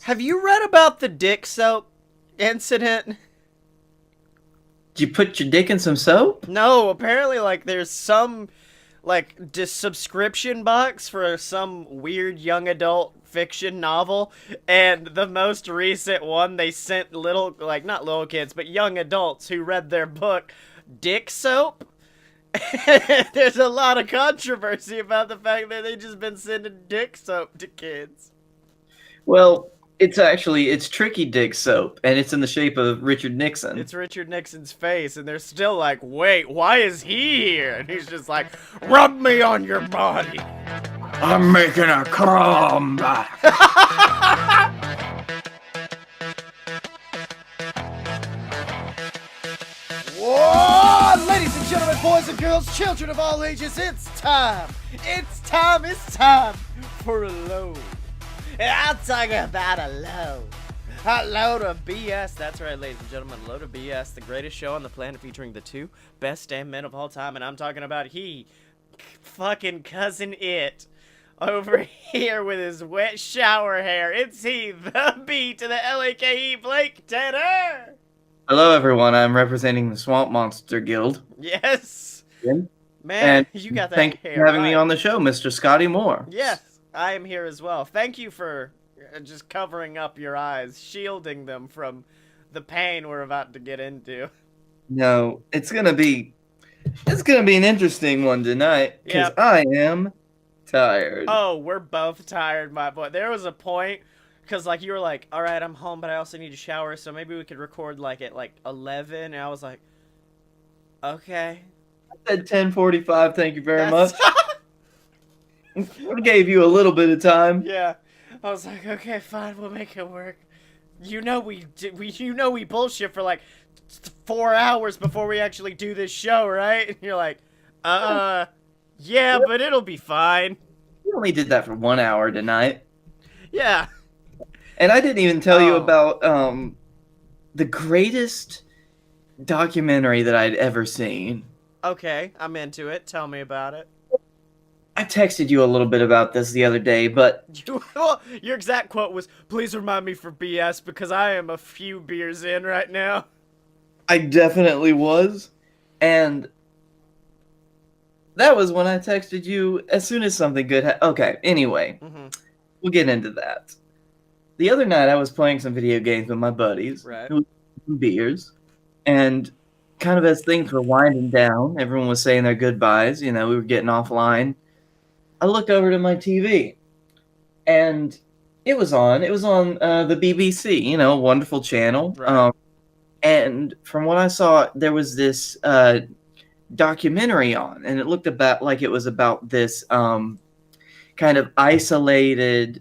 Have you read about the dick soap incident? Did you put your dick in some soap? No, apparently, like, there's some, like, subscription box for some weird young adult fiction novel, and the most recent one, they sent little, like, not little kids, but young adults who read their book, dick soap. There's a lot of controversy about the fact that they just been sending dick soap to kids. Well, it's tricky dick soap, and it's in the shape of Richard Nixon. It's Richard Nixon's face, and they're still like, wait, why is he here? And he's just like, rub me on your body. I'm making a comeback. Whoa! Ladies and gentlemen, boys and girls, children of all ages, it's time. It's time for a load. And I'll talk about a load. A load of BS. That's right, ladies and gentlemen, a load of BS. The greatest show on the planet featuring the two best damn men of all time. And I'm talking about fucking cousin It. Over here with his wet shower hair. It's he, the B to the LAKE, Blake Tanner. Hello, everyone. I'm representing the Swamp Monster Guild. Yes. Jim. Man, And you got that thank you hair for having me right. on the show, Mr. Scottye Moore. Yes, I am here as well. Thank you for just covering up your eyes, shielding them from the pain we're about to get into. No, it's gonna be an interesting one tonight because Yep. I am tired. Oh, we're both tired, my boy. There was a point, because, like, you were like, all right, I'm home, but I also need to shower, so maybe we could record, like, at, like, 11, and I was like, okay. I said 10:45. Thank you very much. That's- I gave you a little bit of time. Yeah. I was like, okay, fine, we'll make it work. You know we bullshit for, like, 4 hours before we actually do this show, right? And you're like, yeah, but it'll be fine. We only did that for 1 hour tonight. Yeah. And I didn't even tell you Oh. about the greatest documentary that I'd ever seen. Okay, I'm into it. Tell me about it. I texted you a little bit about this the other day, but Well, your exact quote was, please remind me for BS because I am a few beers in right now. I definitely was. And that was when I texted you as soon as something good okay, anyway, Mm-hmm. we'll get into that. The other night I was playing some video games with my buddies, Right. who some beers, and kind of as things were winding down, everyone was saying their goodbyes, we were getting offline. I looked over to my TV, and it was on the BBC, wonderful channel. Right. And from what I saw, there was this documentary on, and it looked about like it was about this kind of isolated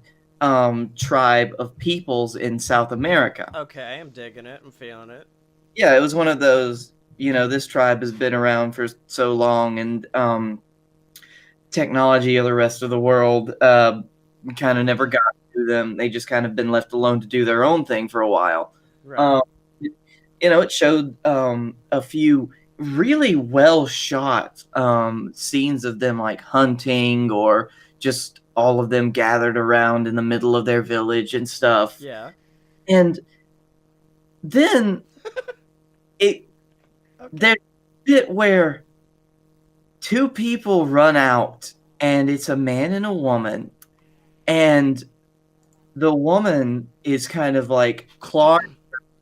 tribe of peoples in South America. Okay, I'm digging it. I'm feeling it. Yeah, it was one of those, this tribe has been around for so long, and technology of the rest of the world kind of never got to them. They just kind of been left alone to do their own thing for a while. Right. It showed a few really well shot scenes of them like hunting or just all of them gathered around in the middle of their village and stuff. Yeah. And then Okay. there's a bit where two people run out, and it's a man and a woman, and the woman is kind of like clawing.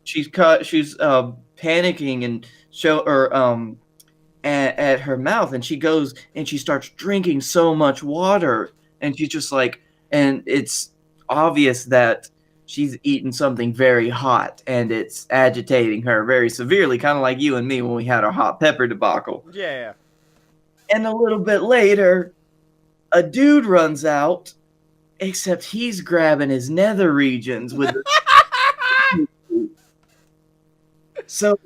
She's panicking and at her mouth, and she goes and she starts drinking so much water, and she's just like, and it's obvious that she's eaten something very hot, and it's agitating her very severely, kind of like you and me when we had our hot pepper debacle. Yeah. And a little bit later, a dude runs out, except he's grabbing his nether regions with the So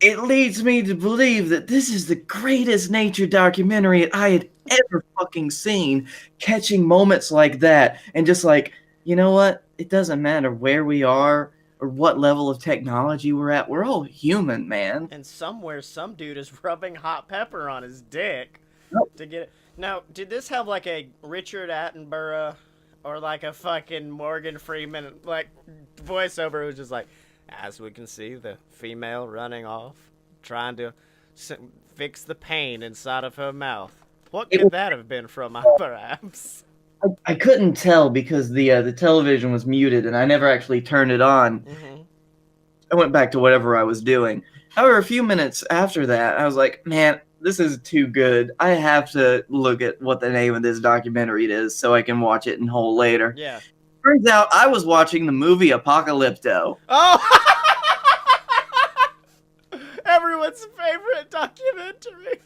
it leads me to believe that this is the greatest nature documentary I had ever fucking seen, catching moments like that and just like, you know what? It doesn't matter where we are or what level of technology we're at. We're all human, man. And somewhere, some dude is rubbing hot pepper on his dick Nope. to get it. Now, did this have like a Richard Attenborough or like a fucking Morgan Freeman like voiceover who's just like, as we can see, the female running off, trying to fix the pain inside of her mouth. What could that have been from, perhaps? I couldn't tell because the television was muted and I never actually turned it on. Mm-hmm. I went back to whatever I was doing. However, a few minutes after that, I was like, man, this is too good. I have to look at what the name of this documentary is so I can watch it in whole later. Yeah. Turns out I was watching the movie Apocalypto. Oh! Everyone's favorite documentary.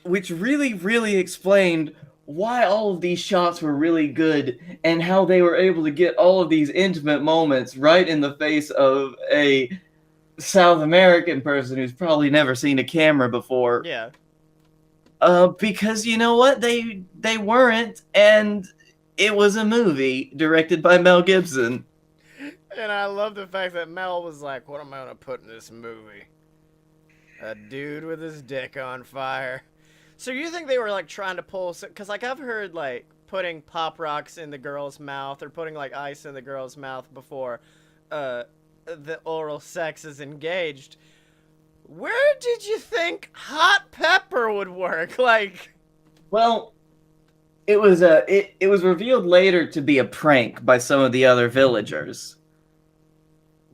Which really explained why all of these shots were really good and how they were able to get all of these intimate moments right in the face of a South American person who's probably never seen a camera before. Yeah. Because you know what? They weren't, and it was a movie directed by Mel Gibson. And I love the fact that Mel was like, what am I gonna put in this movie? A dude with his dick on fire. So you think they were like trying to pull, because like I've heard like putting pop rocks in the girl's mouth or putting like ice in the girl's mouth before the oral sex is engaged. Where did you think hot pepper would work? Like, well, it was it was revealed later to be a prank by some of the other villagers.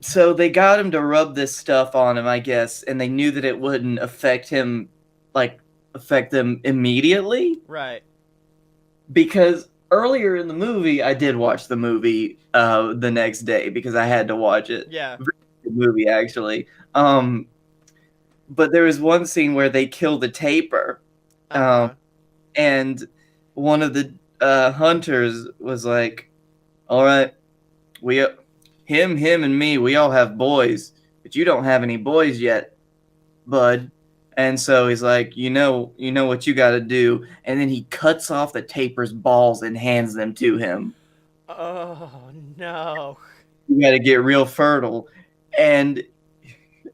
So they got him to rub this stuff on him, I guess, and they knew that it wouldn't affect him, like affect them immediately. Right. Because earlier in the movie, I did watch the movie the next day because I had to watch it. Yeah. Very good movie, actually. But there was one scene where they kill the tapir. And one of the hunters was like, all right, him and me, we all have boys, but you don't have any boys yet, bud. And so he's like, you know what you got to do. And then he cuts off the tapir's balls and hands them to him. Oh, no. You got to get real fertile. And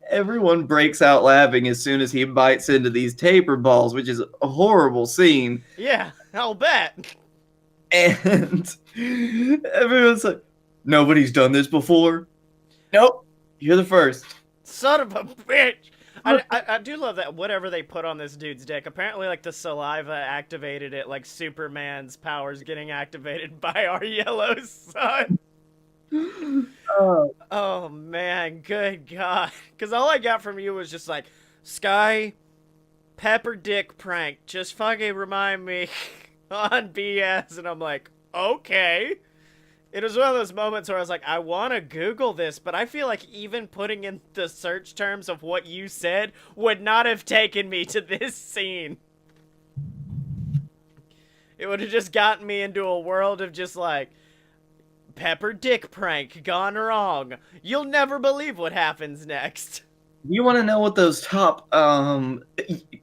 everyone breaks out laughing as soon as he bites into these tapir balls, which is a horrible scene. Yeah, I'll bet. And everyone's like, nobody's done this before? Nope, you're the first. Son of a bitch. I do love that whatever they put on this dude's dick, apparently like the saliva activated it like Superman's powers getting activated by our yellow sun. Oh man, good God. Because all I got from you was just like, Sky, pepper dick prank, just fucking remind me on BS. And I'm like, okay. It was one of those moments where I was like, I want to Google this, but I feel like even putting in the search terms of what you said would not have taken me to this scene. It would have just gotten me into a world of just like, pepper dick prank gone wrong. You'll never believe what happens next. You want to know what those top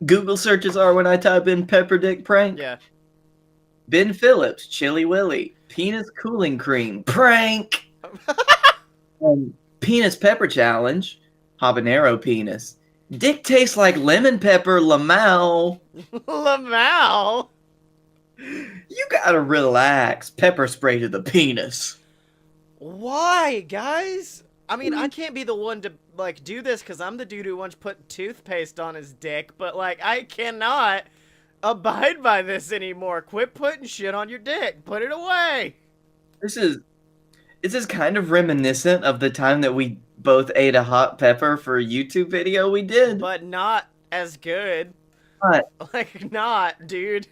Google searches are when I type in pepper dick prank? Yeah. Ben Phillips, Chili Willy, penis cooling cream, prank. Penis pepper challenge, habanero penis. Dick tastes like lemon pepper, Lamau. Lamau? You gotta relax. Pepper spray to the penis. Why, guys? I mean, I can't be the one to, like, do this because I'm the dude who once put toothpaste on his dick, but, like, I cannot abide by this anymore. Quit putting shit on your dick. Put it away. This is kind of reminiscent of the time that we both ate a hot pepper for a YouTube video we did. But not as good. What? Like, not, dude.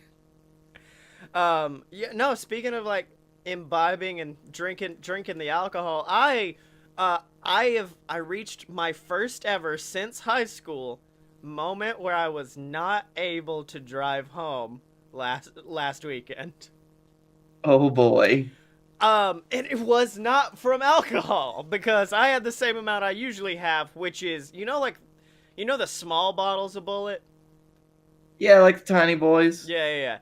Yeah, no, speaking of, like, imbibing and drinking the alcohol, I reached my first ever since high school moment where I was not able to drive home last weekend. Oh boy. And it was not from alcohol because I had the same amount I usually have, which is, you know the small bottles of Bullet? Yeah, like the tiny boys. Yeah.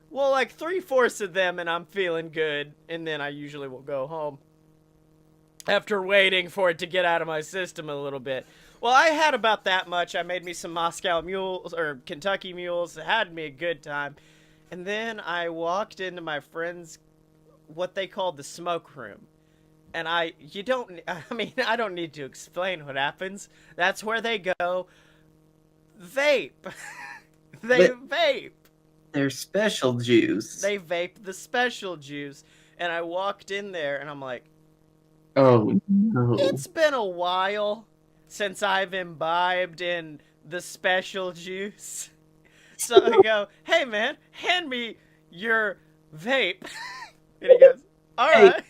Well, like 3/4 of them and I'm feeling good, and then I usually will go home after waiting for it to get out of my system a little bit. Well, I had about that much. I made me some Moscow mules, or Kentucky mules. It had me a good time. And then I walked into my friend's, what they call the smoke room. And I don't need to explain what happens. That's where they go vape. They vape. They're special juice. They vape the special juice. And I walked in there and I'm like, Oh no. it's been a while since I've imbibed in the special juice. So I go, hey man, hand me your vape. And he goes, alright.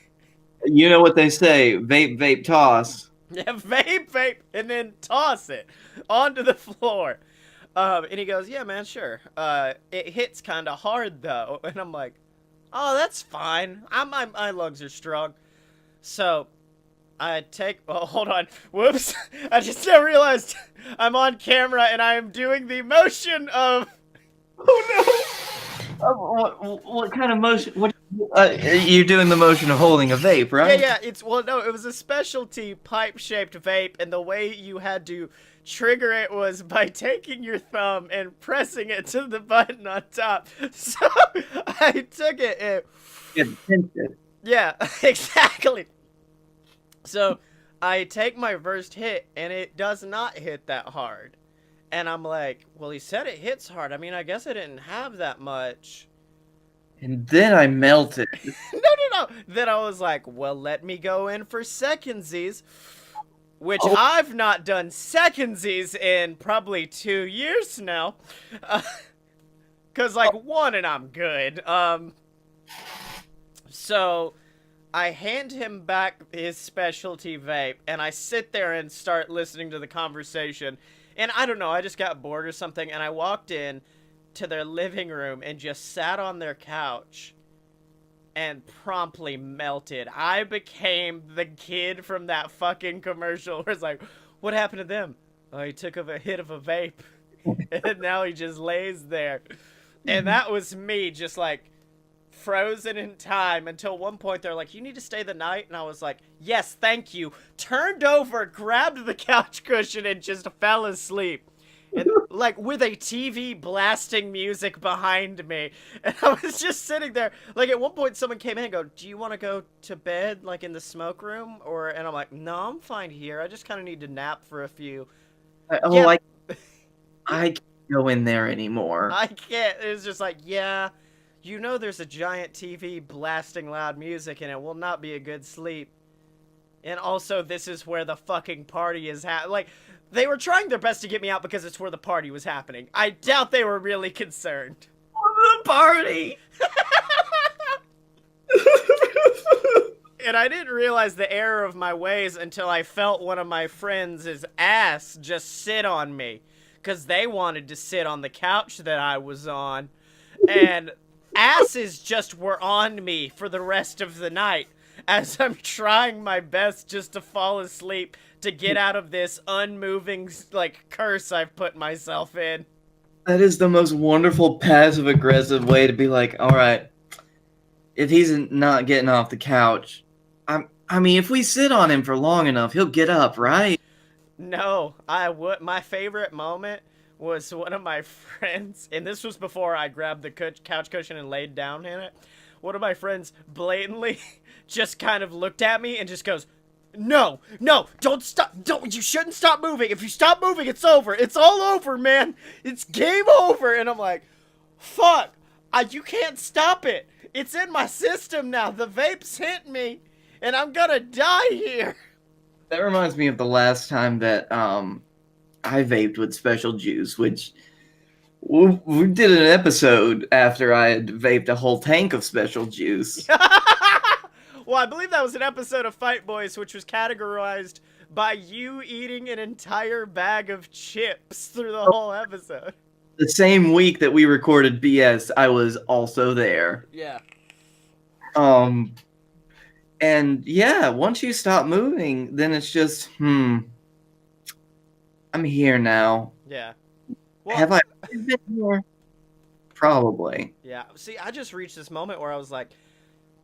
You know what they say, vape, vape, toss. Yeah, vape, and then toss it onto the floor. And he goes, yeah, man, sure. It hits kind of hard, though. And I'm like, oh, that's fine. My lungs are strong. So I take... Oh, hold on. Whoops. I just now realized I'm on camera, and I am doing the motion of... Oh no! What kind of motion? What? You're doing the motion of holding a vape, right? Yeah. It was a specialty pipe-shaped vape, and the way you had to trigger it was by taking your thumb and pressing it to the button on top. So I took it and... Yeah, exactly. So I take my first hit, and it does not hit that hard. And I'm like, well, he said it hits hard. I mean, I guess I didn't have that much. And then I melted. No. Then I was like, well, let me go in for secondsies, which I've not done secondsies in probably 2 years now. Cause like one and I'm good. So I hand him back his specialty vape and I sit there and start listening to the conversation. And I don't know, I just got bored or something, and I walked in to their living room and just sat on their couch and promptly melted. I became the kid from that fucking commercial where it's like, what happened to them? Oh, he took a hit of a vape, and now he just lays there. And that was me, just like, frozen in time until one point they're like, you need to stay the night, and I was like, yes, thank you, turned over, grabbed the couch cushion, and just fell asleep, and like with a TV blasting music behind me, and I was just sitting there. Like at one point someone came in and go, do you want to go to bed like in the smoke room, and I'm like, no, I'm fine here, I just kind of need to nap for a few. I can't go in there anymore. I can't. It was just like, yeah, you know there's a giant TV blasting loud music and it will not be a good sleep. And also, this is where the fucking party is like, they were trying their best to get me out because it's where the party was happening. I doubt they were really concerned. The party! And I didn't realize the error of my ways until I felt one of my friends' ass just sit on me. Because they wanted to sit on the couch that I was on. And asses just were on me for the rest of the night as I'm trying my best just to fall asleep to get out of this unmoving, like, curse I've put myself in. That is the most wonderful passive-aggressive way to be like, alright, if he's not getting off the couch, I mean, if we sit on him for long enough, he'll get up, right? No, my favorite moment was one of my friends, and this was before I grabbed the couch cushion and laid down in it. One of my friends blatantly just kind of looked at me and just goes, no, don't stop, you shouldn't stop moving. If you stop moving, it's over. It's all over, man. It's game over. And I'm like, fuck, you can't stop it. It's in my system now. The vape's hit me, and I'm gonna die here. That reminds me of the last time that I vaped with special juice, which we did an episode after I had vaped a whole tank of special juice. Well, I believe that was an episode of Fight Boys, which was categorized by you eating an entire bag of chips through the whole episode. The same week that we recorded BS, I was also there. Yeah. And yeah, once you stop moving, then it's just, I'm here now. Yeah. Well, have I been here? Probably. Yeah. See, I just reached this moment where I was like,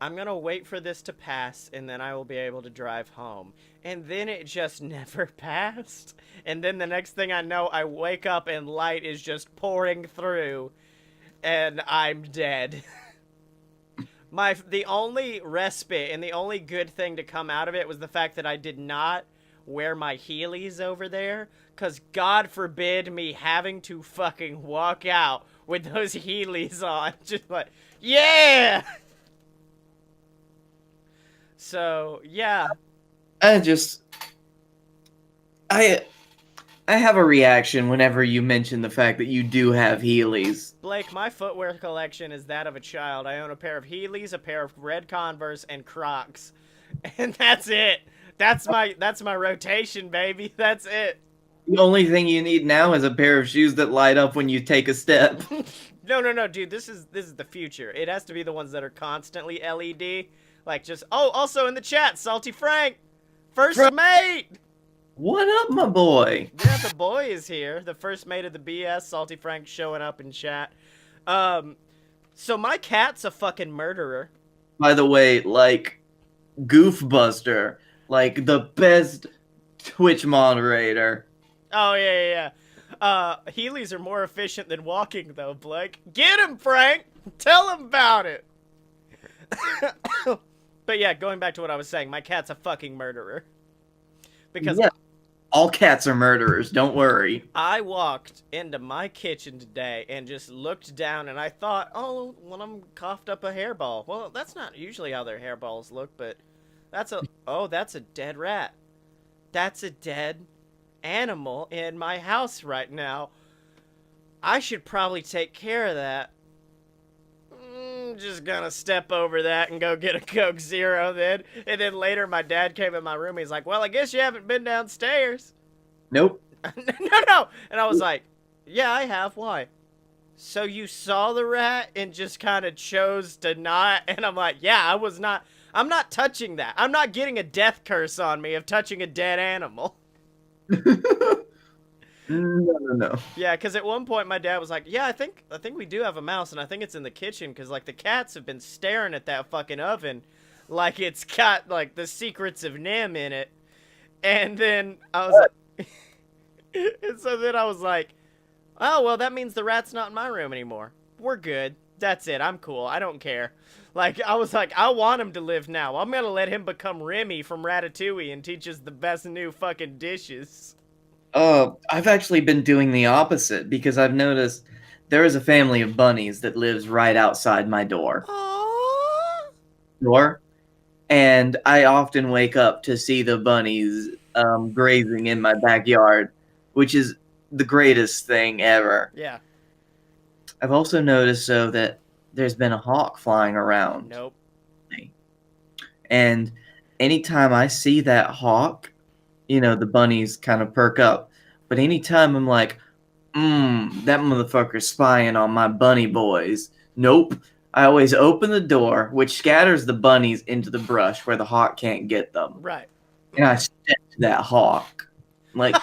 I'm going to wait for this to pass, and then I will be able to drive home. And then it just never passed. And then the next thing I know, I wake up and light is just pouring through. and I'm dead. The only respite and the only good thing to come out of it was the fact that I did not wear my Heelys over there, because God forbid me having to fucking walk out with those Heelys on. Just like, yeah! So, yeah. I have a reaction whenever you mention the fact that you do have Heelys. Blake, my footwear collection is that of a child. I own a pair of Heelys, a pair of red Converse, and Crocs. And that's it. That's my rotation, baby. That's it. The only thing you need now is a pair of shoes that light up when you take a step. No, dude. This is the future. It has to be the ones that are constantly LED. Like just also in the chat, Salty Frank, first mate. What up, my boy? Yeah, the boy is here. The first mate of the BS, Salty Frank, showing up in chat. So my cat's a fucking murderer. By the way, like, Goofbuster, like, the best Twitch moderator. Oh, yeah. Heelys are more efficient than walking, though, Blake. Get him, Frank! Tell him about it! But yeah, going back to what I was saying, my cat's a fucking murderer. Because... Yeah. All cats are murderers, don't worry. I walked into my kitchen today and just looked down and I thought, oh, one of them coughed up a hairball. Well, that's not usually how their hairballs look, but that's a dead rat. That's a dead animal in my house right now. I should probably take care of that. Just gonna step over that and go get a Coke Zero then. And then later my dad came in my room. He's like, well, I guess you haven't been downstairs. Nope. No. And I was like, yeah, I have. Why? So you saw the rat and just kind of chose to not? And I'm like, yeah, I'm not touching that. I'm not getting a death curse on me of touching a dead animal. No. Yeah, because at one point my dad was like, yeah, I think we do have a mouse, and I think it's in the kitchen, because, like, the cats have been staring at that fucking oven like it's got, like, the secrets of Nim in it. And then I was like... and so then I was like, oh, well, that means the rat's not in my room anymore. We're good. That's it. I'm cool. I don't care. Like, I was like, I want him to live now. I'm gonna let him become Remy from Ratatouille and teach us the best new fucking dishes. I've actually been doing the opposite because I've noticed there is a family of bunnies that lives right outside my door. Aww. And I often wake up to see the bunnies grazing in my backyard, which is the greatest thing ever. Yeah. I've also noticed, though, that there's been a hawk flying around. Nope. And anytime I see that hawk, you know, the bunnies kind of perk up. But anytime I'm like, that motherfucker's spying on my bunny boys. Nope. I always open the door, which scatters the bunnies into the brush where the hawk can't get them. Right. And I step to that hawk. Like,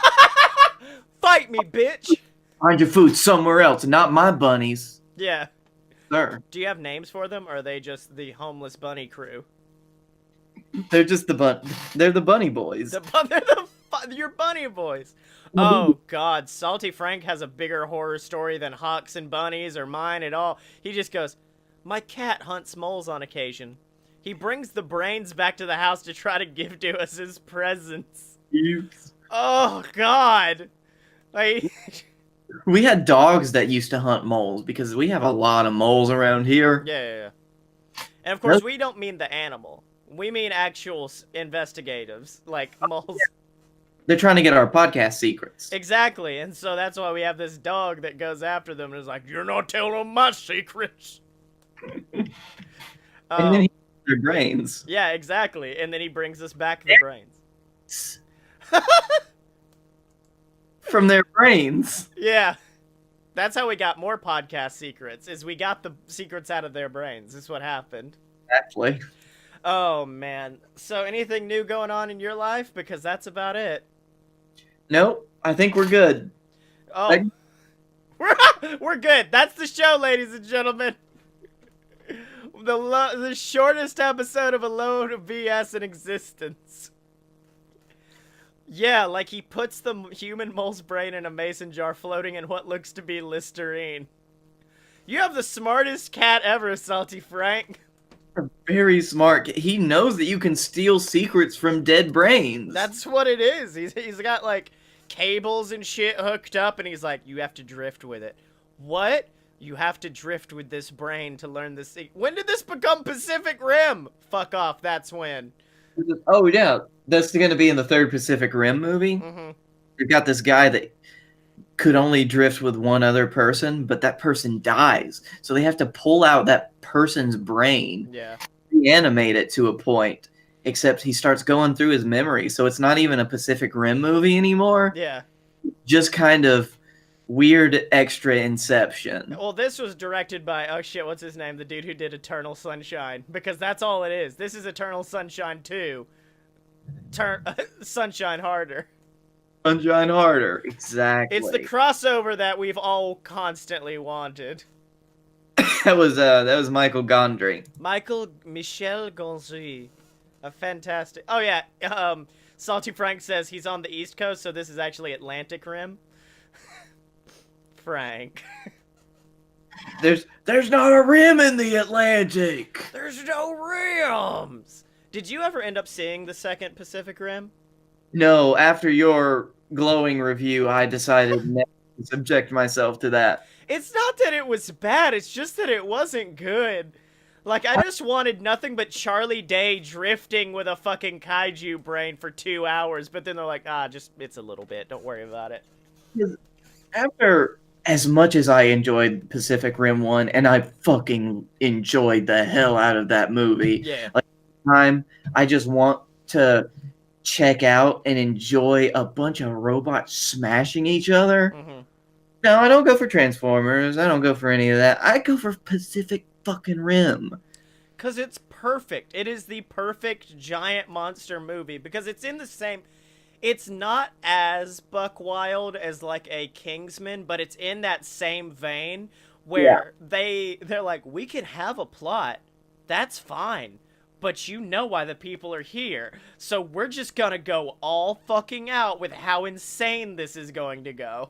fight me, bitch! find your food somewhere else, not my bunnies. Yeah. Sir. Do you have names for them, or are they just the homeless bunny crew? They're just they're the bunny boys. Your bunny boys. Oh, God. Salty Frank has a bigger horror story than hawks and bunnies or mine at all. He just goes, my cat hunts moles on occasion. He brings the brains back to the house to try to give to us as presents. Oh, God. Like... We had dogs that used to hunt moles because we have a lot of moles around here. Yeah. And, of course, we don't mean the animal. We mean actual investigatives, like moles. They're trying to get our podcast secrets. Exactly, and so that's why we have this dog that goes after them and is like, you're not telling them my secrets. And then he eats their brains. Yeah, exactly, and then he brings us back the brains. From their brains. Yeah. That's how we got more podcast secrets, is we got the secrets out of their brains. This is what happened. Exactly. Oh, man. So anything new going on in your life? Because that's about it. Nope. I think we're good. Oh. We're good. That's the show, ladies and gentlemen. The shortest episode of A Load of BS in existence. Yeah, like he puts the human mole's brain in a mason jar floating in what looks to be Listerine. You have the smartest cat ever, Salty Frank. Very smart. He knows that you can steal secrets from dead brains. That's what it is. He's got like cables and shit hooked up, and he's like, you have to drift with it. What? You have to drift with this brain to learn this. When did this become Pacific Rim? Fuck off. That's when. Oh yeah, that's going to be in the third Pacific Rim movie. Mm-hmm. You've got this guy that could only drift with one other person, but that person dies. So they have to pull out that person's brain, Yeah. reanimate it to a point, except he starts going through his memory. So it's not even a Pacific Rim movie anymore. Yeah. Just kind of weird extra Inception. Well, this was directed by, oh shit, what's his name? The dude who did Eternal Sunshine. Because that's all it is. This is Eternal Sunshine 2. Sunshine Harder. Sunshine Harder, exactly. It's the crossover that we've all constantly wanted. that was Michael Gondry. Michel Gondry. A fantastic... Oh yeah, Salty Frank says he's on the East Coast, so this is actually Atlantic Rim. Frank. There's not a rim in the Atlantic. There's no rims! Did you ever end up seeing the second Pacific Rim? No, after your glowing review, I decided never to subject myself to that. It's not that it was bad, it's just that it wasn't good. Like, I just wanted nothing but Charlie Day drifting with a fucking kaiju brain for 2 hours, but then they're like, it's a little bit, don't worry about it. After as much as I enjoyed Pacific Rim 1, and I fucking enjoyed the hell out of that movie. Yeah. Like, I just want to check out and enjoy a bunch of robots smashing each other. Mm-hmm. No, I don't go for Transformers. I don't go for any of that. I go for Pacific fucking Rim. Because it's perfect. It is the perfect giant monster movie. Because it's in the same... It's not as buck wild as, like, a Kingsman, but it's in that same vein where they're like, we can have a plot. That's fine. But you know why the people are here. So we're just gonna go all fucking out with how insane this is going to go.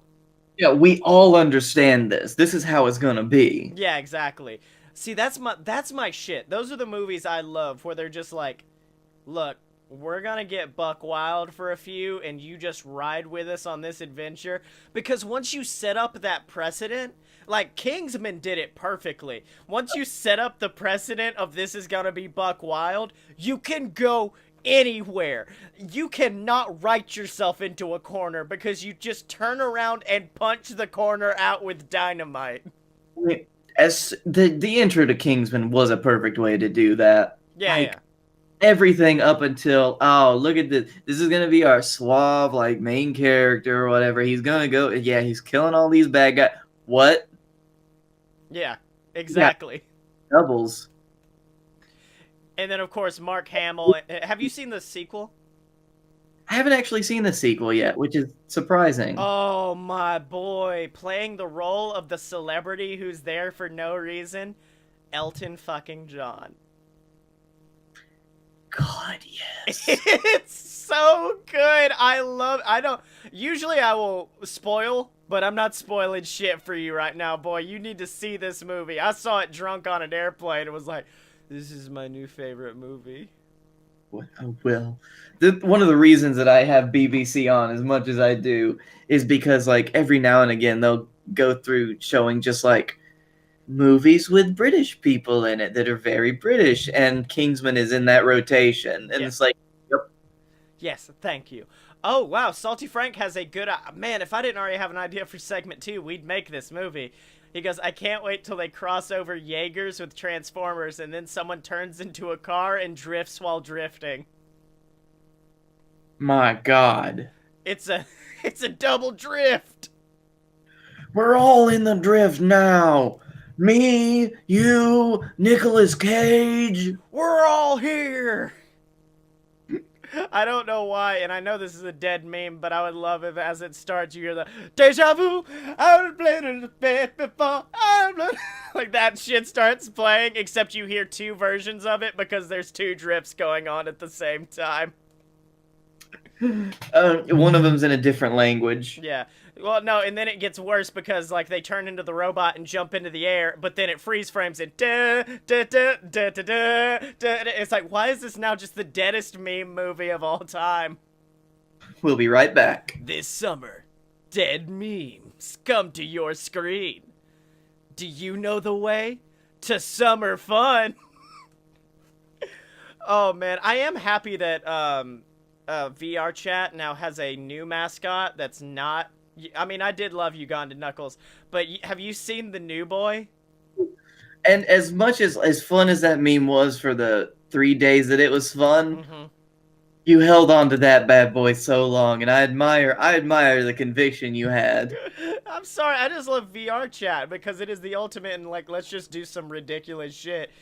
Yeah, we all understand this. This is how it's gonna be. Yeah, exactly. See, that's my shit. Those are the movies I love where they're just like, look, we're gonna get buck wild for a few and you just ride with us on this adventure. Because once you set up that precedent, like Kingsman did it perfectly. Once you set up the precedent of this is gonna be buck wild, you can go anywhere. You cannot write yourself into a corner because you just turn around and punch the corner out with dynamite. As the intro to Kingsman was a perfect way to do that. Yeah, like, everything up until, oh, look at this. This is going to be our suave, like, main character or whatever. He's going to go, yeah, he's killing all these bad guys. What? Yeah, exactly. Yeah. Doubles. And then, of course, Mark Hamill. Have you seen the sequel? I haven't actually seen the sequel yet, which is surprising. Oh, my boy. Playing the role of the celebrity who's there for no reason. Elton fucking John. God, yes. It's so good. Usually I will spoil, but I'm not spoiling shit for you right now, boy. You need to see this movie. I saw it drunk on an airplane and was like, this is my new favorite movie. Well, one of the reasons that I have BBC on as much as I do is because, like, every now and again they'll go through showing just, like, movies with British people in it that are very British, and Kingsman is in that rotation. And It's like, yep. Yes, thank you. Oh, wow, Salty Frank has a good... man, if I didn't already have an idea for segment 2, we'd make this movie. He goes, I can't wait till they cross over Jaegers with Transformers and then someone turns into a car and drifts while drifting. My God. It's a double drift. We're all in the drift now. Me, you, Nicolas Cage. We're all here. I don't know why, and I know this is a dead meme, but I would love if as it starts you hear the deja vu, I've played in the bed before, like that shit starts playing, except you hear two versions of it because there's two drifts going on at the same time. One of them's in a different language. Yeah. Well, no, and then it gets worse because like they turn into the robot and jump into the air, but then it freeze frames and it's like, why is this now just the deadest meme movie of all time? We'll be right back. This summer, dead memes come to your screen. Do you know the way to summer fun? Oh man, I am happy that VR chat now has a new mascot that's not. I mean, I did love Uganda Knuckles, but have you seen the new boy? And as much as fun as that meme was for the 3 days that it was fun, you held on to that bad boy so long, and I admire the conviction you had. I'm sorry, I just love VR chat because it is the ultimate in like, let's just do some ridiculous shit.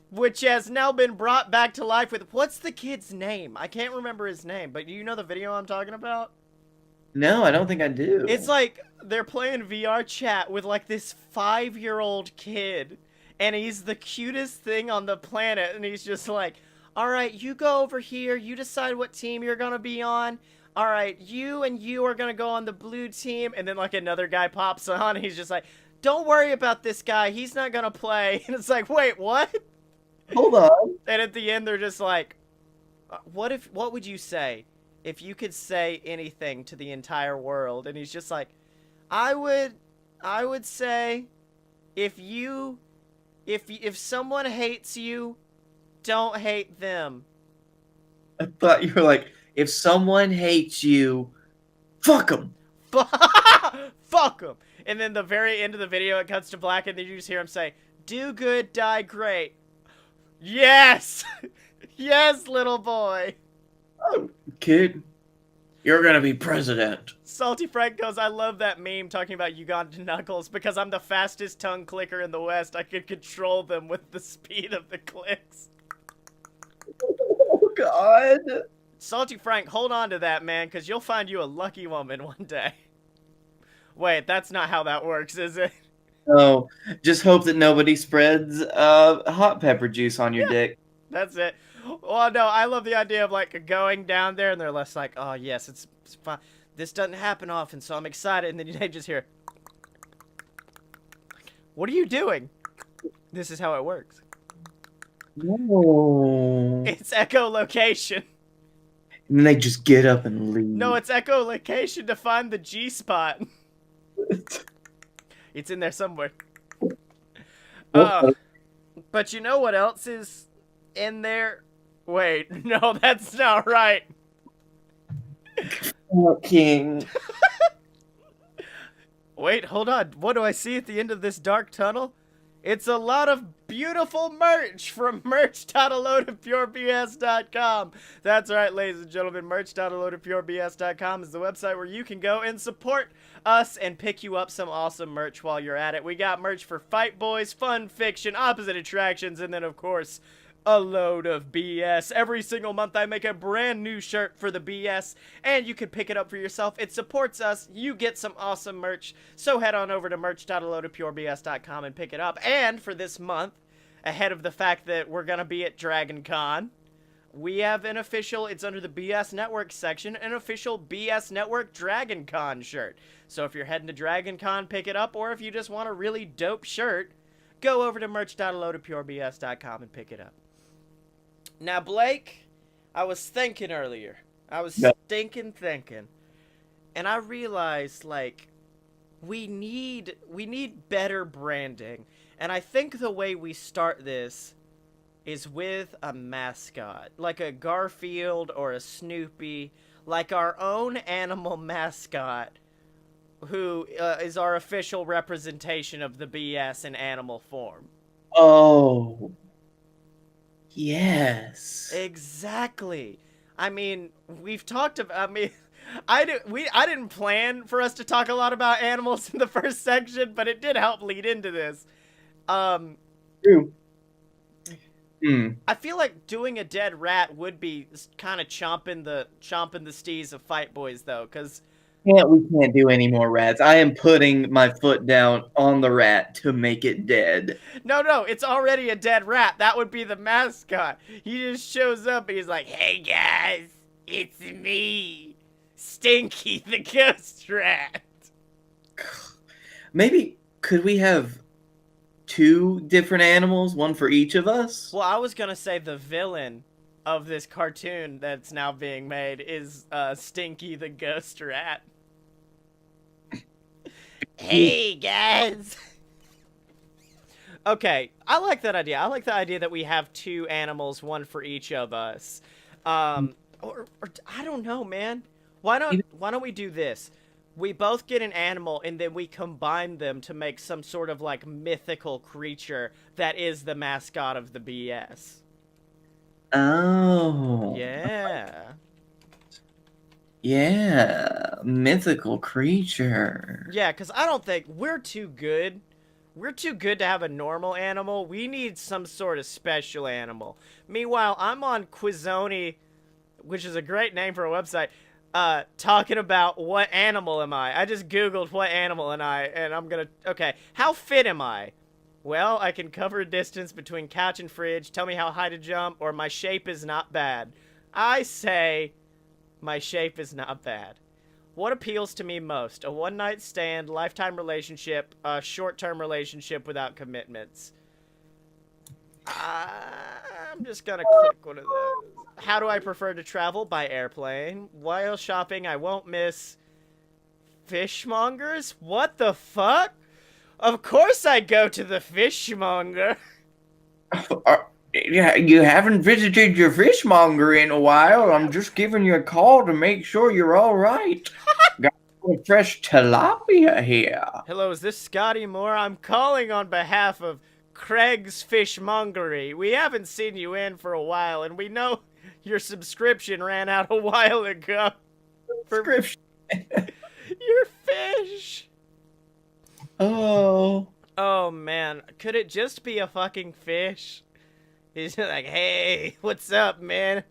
Which has now been brought back to life with, what's the kid's name? I can't remember his name, but do you know the video I'm talking about? No, I don't think I do. It's like they're playing VR chat with like this 5-year-old kid, and he's the cutest thing on the planet, and he's just like, all right, you go over here, you decide what team you're gonna be on. All right, you and you are gonna go on the blue team, and then like another guy pops on, and he's just like, don't worry about this guy, he's not gonna play. And it's like, wait, what? Hold on. And at the end, they're just like, what would you say if you could say anything to the entire world? And he's just like, I would say, if someone hates you, don't hate them. I thought you were like, if someone hates you, fuck them. Fuck them. And then the very end of the video, it cuts to black, and then you just hear him say, do good, die great. Yes! Yes, little boy. Oh, kid, you're gonna be president. Salty Frank goes, I love that meme talking about Uganda Knuckles because I'm the fastest tongue clicker in the West. I could control them with the speed of the clicks. Oh, God. Salty Frank, hold on to that, man, because you'll find you a lucky woman one day. Wait, that's not how that works, is it? Oh, just hope that nobody spreads hot pepper juice on your dick. That's it. Well, no, I love the idea of, like, going down there, and they're less like, oh, yes, it's fine. This doesn't happen often, so I'm excited. And then they just hear, what are you doing? This is how it works. No. It's echolocation. And then they just get up and leave. No, it's echolocation to find the G-spot. It's in there somewhere. But you know what else is in there? Wait, no, that's not right. King. Wait, hold on. What do I see at the end of this dark tunnel? It's a lot of beautiful merch from merch.aloadofpurebs.com. That's right, ladies and gentlemen. Merch.aloadofpurebs.com is the website where you can go and support us and pick you up some awesome merch while you're at it. We got merch for Fight Boys, Fun Fiction, Opposite Attractions, and then, of course, a load of BS. Every single month I make a brand new shirt for the BS, and you can pick it up for yourself. It supports us. You get some awesome merch. So head on over to merch.aloadofpurebs.com and pick it up. And for this month, ahead of the fact that we're going to be at Dragon Con, we have an official, it's under the BS Network section, an official BS Network Dragon Con shirt. So if you're heading to Dragon Con, pick it up, or if you just want a really dope shirt, go over to merch.aloadofpurebs.com and pick it up. Now, Blake, I was thinking earlier. I was thinking. And I realized, like, we need better branding. And I think the way we start this is with a mascot. Like a Garfield or a Snoopy. Like our own animal mascot, who is our official representation of the BS in animal form. Oh. Yes. Exactly. I mean, we've talked about, I didn't plan for us to talk a lot about animals in the first section, but it did help lead into this. True. I feel like doing a dead rat would be kind of chomping the steez of Fight Boys, though, because We can't do any more rats. I am putting my foot down on the rat to make it dead. No, it's already a dead rat. That would be the mascot. He just shows up and he's like, hey guys, it's me. Stinky the ghost rat. Maybe could we have two different animals, one for each of us? Well, I was gonna say the villain of this cartoon that's now being made is Stinky the ghost rat. Hey guys. Okay, I like that idea. I like the idea that we have two animals, one for each of us. Or I don't know, man. Why don't we do this? We both get an animal and then we combine them to make some sort of like mythical creature that is the mascot of the BS. Oh. Yeah. Yeah, mythical creature. Yeah, because I don't think we're too good. We're too good to have a normal animal. We need some sort of special animal. Meanwhile, I'm on Quizoni, which is a great name for a website, talking about what animal am I. I just Googled what animal am I, and I'm gonna... Okay, how fit am I? Well, I can cover a distance between couch and fridge, tell me how high to jump, or my shape is not bad. I say my shape is not bad. What appeals to me most? A one-night stand, lifetime relationship, a short-term relationship without commitments. I'm just gonna click one of those. How do I prefer to travel? By airplane. While shopping, I won't miss fishmongers? What the fuck? Of course I go to the fishmonger. Yeah, you haven't visited your fishmonger in a while. I'm just giving you a call to make sure you're all right. Got some fresh tilapia here. Hello, is this Scottye Moore? I'm calling on behalf of Craig's Fishmongery. We haven't seen you in for a while, and we know your subscription ran out a while ago. Subscription. Your fish. Oh. Oh, man. Could it just be a fucking fish? He's like, hey, what's up, man?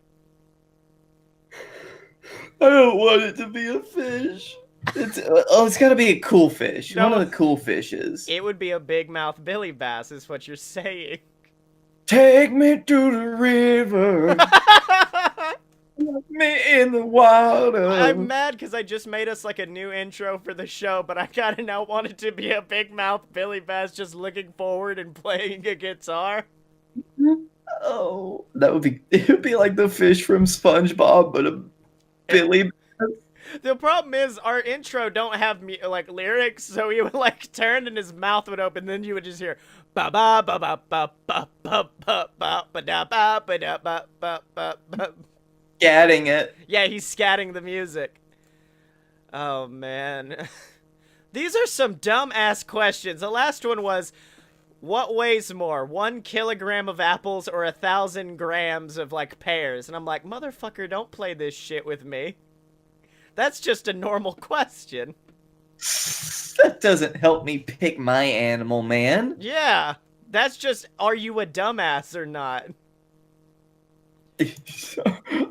I don't want it to be a fish. It's got to be a cool fish. No. One of the cool fishes. It would be a big mouth Billy Bass, is what you're saying. Take me to the river. Put me in the water. I'm mad because I just made us like a new intro for the show, but I kind of now want it to be a big mouth Billy Bass just looking forward and playing a guitar. Oh, it would be like the fish from SpongeBob, but a Billy. The problem is our intro don't have like lyrics, so he would like turn and his mouth would open, then you would just hear ba ba ba ba ba ba ba ba ba ba da ba ba da ba ba ba ba. Scatting it. Yeah, he's scatting the music. Oh man. These are some dumb-ass questions. The last one was, what weighs more, 1 kilogram of apples or 1,000 grams of, like, pears? And I'm like, motherfucker, don't play this shit with me. That's just a normal question. That doesn't help me pick my animal, man. Yeah, that's just, are you a dumbass or not?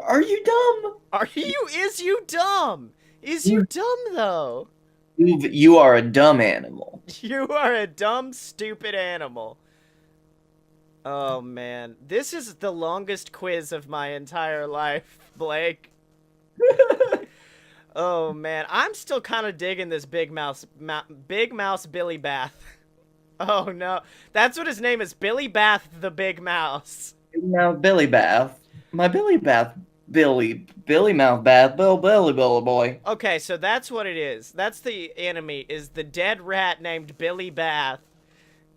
Are you dumb? Is you dumb? Is you dumb, though? You are a dumb animal. You are a dumb, stupid animal. Oh, man. This is the longest quiz of my entire life, Blake. Oh, man. I'm still kind of digging this Big Mouse Billy Bath. Oh, no. That's what his name is. Billy Bath the Big Mouse. Now, Billy Bath. My Billy Bath. Billy Mouth Bath. Billy boy. Okay, so that's what it is. That's the enemy, is the dead rat named Billy Bath.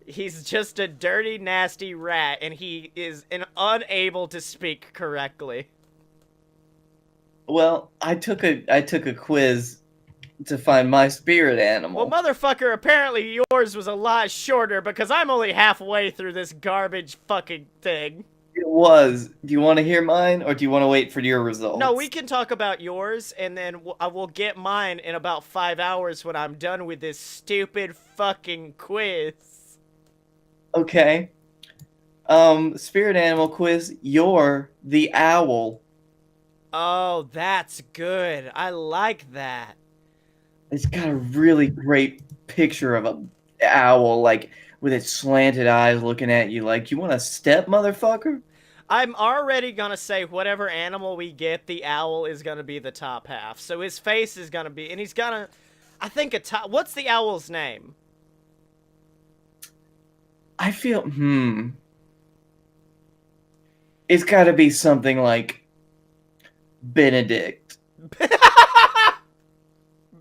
He's just a dirty, nasty rat, and he is unable to speak correctly. Well, I took a quiz to find my spirit animal. Well, motherfucker, apparently yours was a lot shorter because I'm only halfway through this garbage fucking thing. It was. Do you want to hear mine, or do you want to wait for your results? No, we can talk about yours, and then I will get mine in about 5 hours when I'm done with this stupid fucking quiz. Okay. Spirit animal quiz. You're the owl. Oh, that's good. I like that. It's got a really great picture of a owl, like with its slanted eyes looking at you like, you want to step, motherfucker? I'm already gonna say whatever animal we get, the owl is gonna be the top half. So his face is gonna be, and he's gonna, I think a top. What's the owl's name? I feel, it's got to be something like Benedict.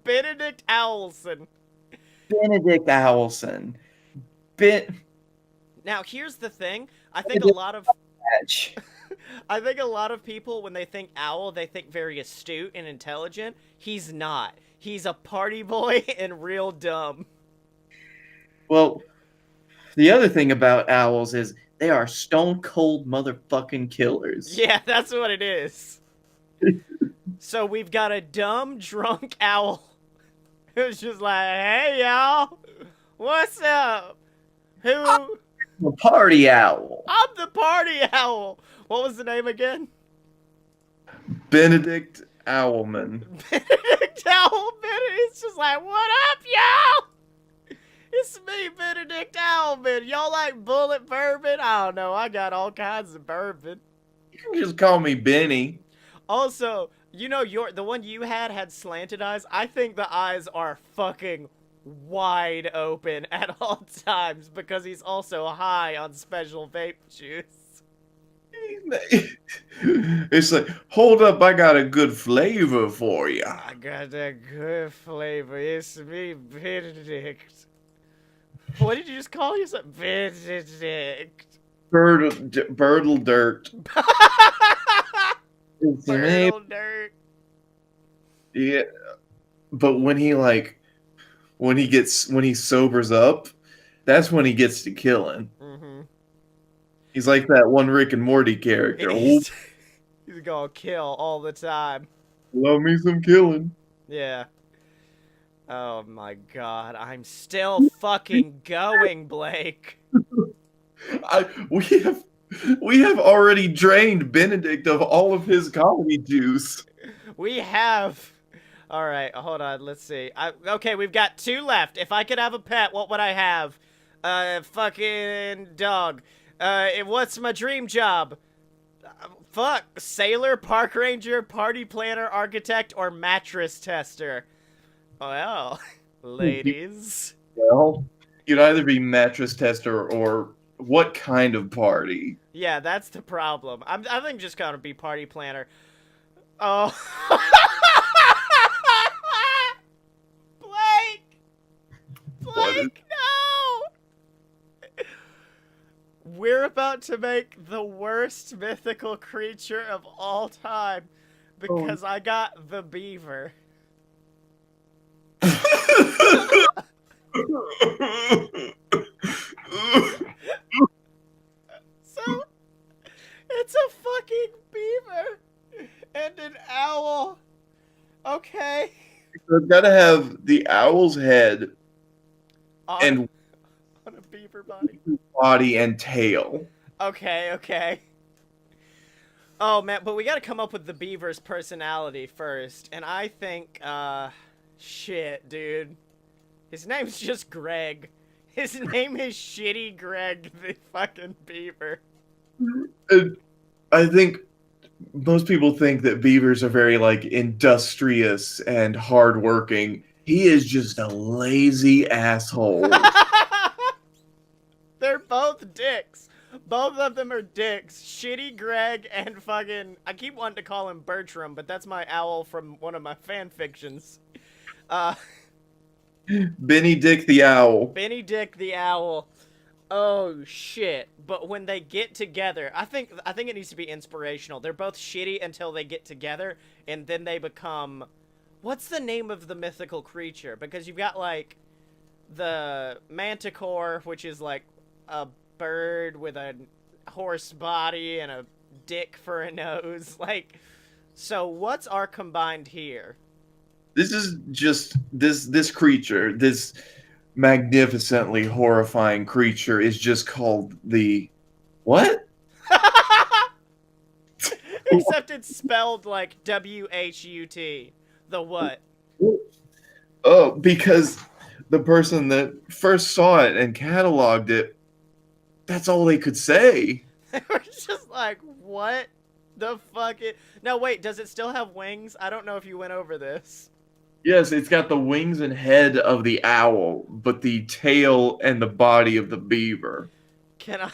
Benedict Owlson. Benedict Owlson. Ben. Now here's the thing. I think a lot of Patch. I think a lot of people, when they think owl, they think very astute and intelligent. He's not. He's a party boy and real dumb. Well, the other thing about owls is they are stone cold motherfucking killers. Yeah, that's what it is. So we've got a dumb, drunk owl who's just like, hey, y'all, what's up? Who? A party owl. I'm the party owl. What was the name again? Benedict Owlman. Benedict Owlman. It's just like, what up, y'all? It's me, Benedict Owlman. Y'all like bullet bourbon? I don't know. I got all kinds of bourbon. You can just call me Benny. Also, you know, the one you had slanted eyes. I think the eyes are fucking wide open at all times because he's also high on special vape juice. It's like, hold up, I got a good flavor for you. I got that good flavor. It's me, Benedict. What did you just call yourself? Benedict. Birdle dirt. It's me. Birdle dirt. Yeah, but when he sobers up, that's when he gets to killing. Mm-hmm. He's like that one Rick and Morty character. He's gonna kill all the time. Love me some killing. Yeah. Oh my god, I'm still fucking going, Blake. We have already drained Benedict of all of his comedy juice. We have. All right, hold on. Let's see. Okay, we've got 2 left. If I could have a pet, what would I have? Fucking dog. What's my dream job? Fuck. Sailor, park ranger, party planner, architect, or mattress tester? Well, ladies. Well, you'd either be mattress tester or what kind of party? Yeah, that's the problem. I think just gonna be party planner. Oh. Blake, no! We're about to make the worst mythical creature of all time because I got the beaver. So, it's a fucking beaver and an owl. Okay. So it's gotta have the owl's head and on a beaver body. Body and tail. Okay. Oh man, but we gotta come up with the beaver's personality first, and I think, shit, dude. His name's just Greg. His name is Shitty Greg the fucking beaver. And I think most people think that beavers are very, like, industrious and hardworking. He is just a lazy asshole. They're both dicks. Both of them are dicks. Shitty Greg and fucking... I keep wanting to call him Bertram, but that's my owl from one of my fan fictions. Benny Dick the Owl. Benny Dick the Owl. Oh, shit. But when they get together... I think it needs to be inspirational. They're both shitty until they get together, and then they become... What's the name of the mythical creature? Because you've got, like, the manticore, which is, like, a bird with a horse body and a dick for a nose. Like, so what's our combined here? This is just this creature, this magnificently horrifying creature is just called the what? Except it's spelled like W-H-U-T. The what? Oh, because the person that first saw it and cataloged it, that's all they could say. We're just like, what the fuck? No, wait, does it still have wings? I don't know if you went over this. Yes, it's got the wings and head of the owl, but the tail and the body of the beaver. Can I?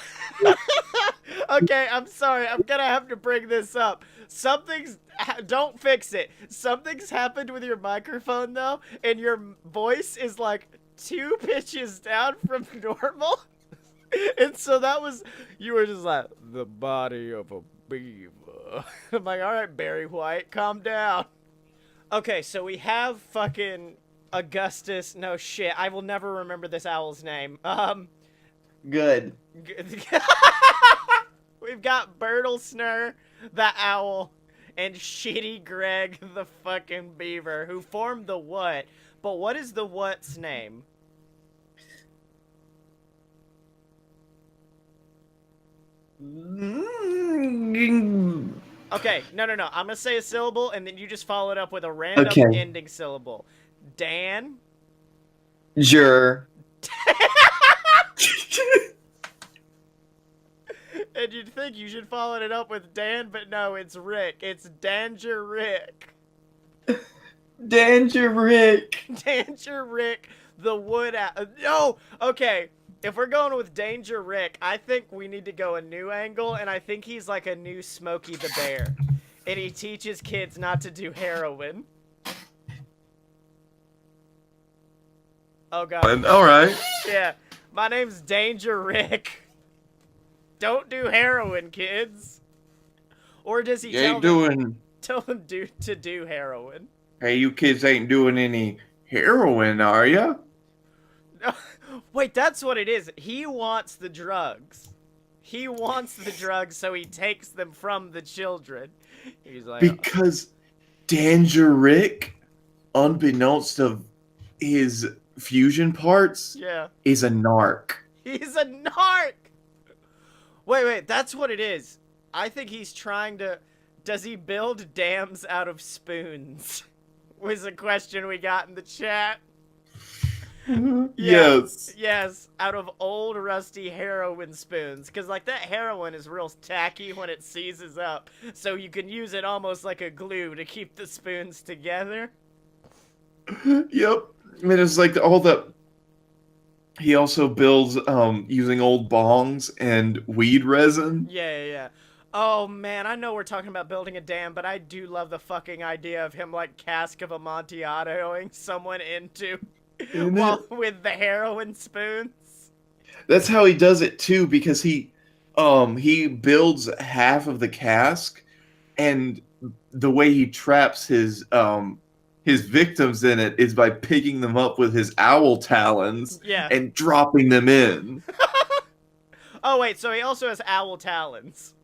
Okay, I'm sorry. I'm gonna have to bring this up. Don't fix it. Something's happened with your microphone though, and your voice is like 2 pitches down from normal. And so you were just like, the body of a beaver. I'm like, all right, Barry White, calm down. Okay, so we have fucking Augustus. No shit, I will never remember this owl's name. Good. We've got Bertlesner, the owl, and Shitty Greg, the fucking beaver, who formed the what? But what is the what's name? Okay, no. I'm gonna say a syllable, and then you just follow it up with a random ending syllable. Dan. Sure. And you'd think you should follow it up with Dan, but no, it's Rick. It's Däängerick. Däängerick. Däängerick, the wood owl. No! Okay, if we're going with Däängerick, I think we need to go a new angle, and I think he's like a new Smokey the Bear. And he teaches kids not to do heroin. Oh, God. Alright. Yeah, my name's Däängerick. Don't do heroin, kids. Or does he tell them to do heroin? Hey, you kids ain't doing any heroin, are ya? Wait, that's what it is. He wants the drugs. He wants the drugs, so he takes them from the children. He's like, because Däängerick, unbeknownst to his fusion parts, is a narc. He's a narc! Wait, that's what it is. I think he's trying to... Does he build dams out of spoons? Was a question we got in the chat. Yes. Yes, out of old rusty heroin spoons. Because, like, that heroin is real tacky when it seizes up. So you can use it almost like a glue to keep the spoons together. Yep. I mean, it's like all the... He also builds using old bongs and weed resin. Yeah. Oh, man, I know we're talking about building a dam, but I do love the fucking idea of him, like, Cask of Amontillado-ing someone into with the heroin spoons. That's how he does it, too, because he builds half of the cask, and the way he traps his victims in it is by picking them up with his owl talons and dropping them in. Oh, wait, so he also has owl talons.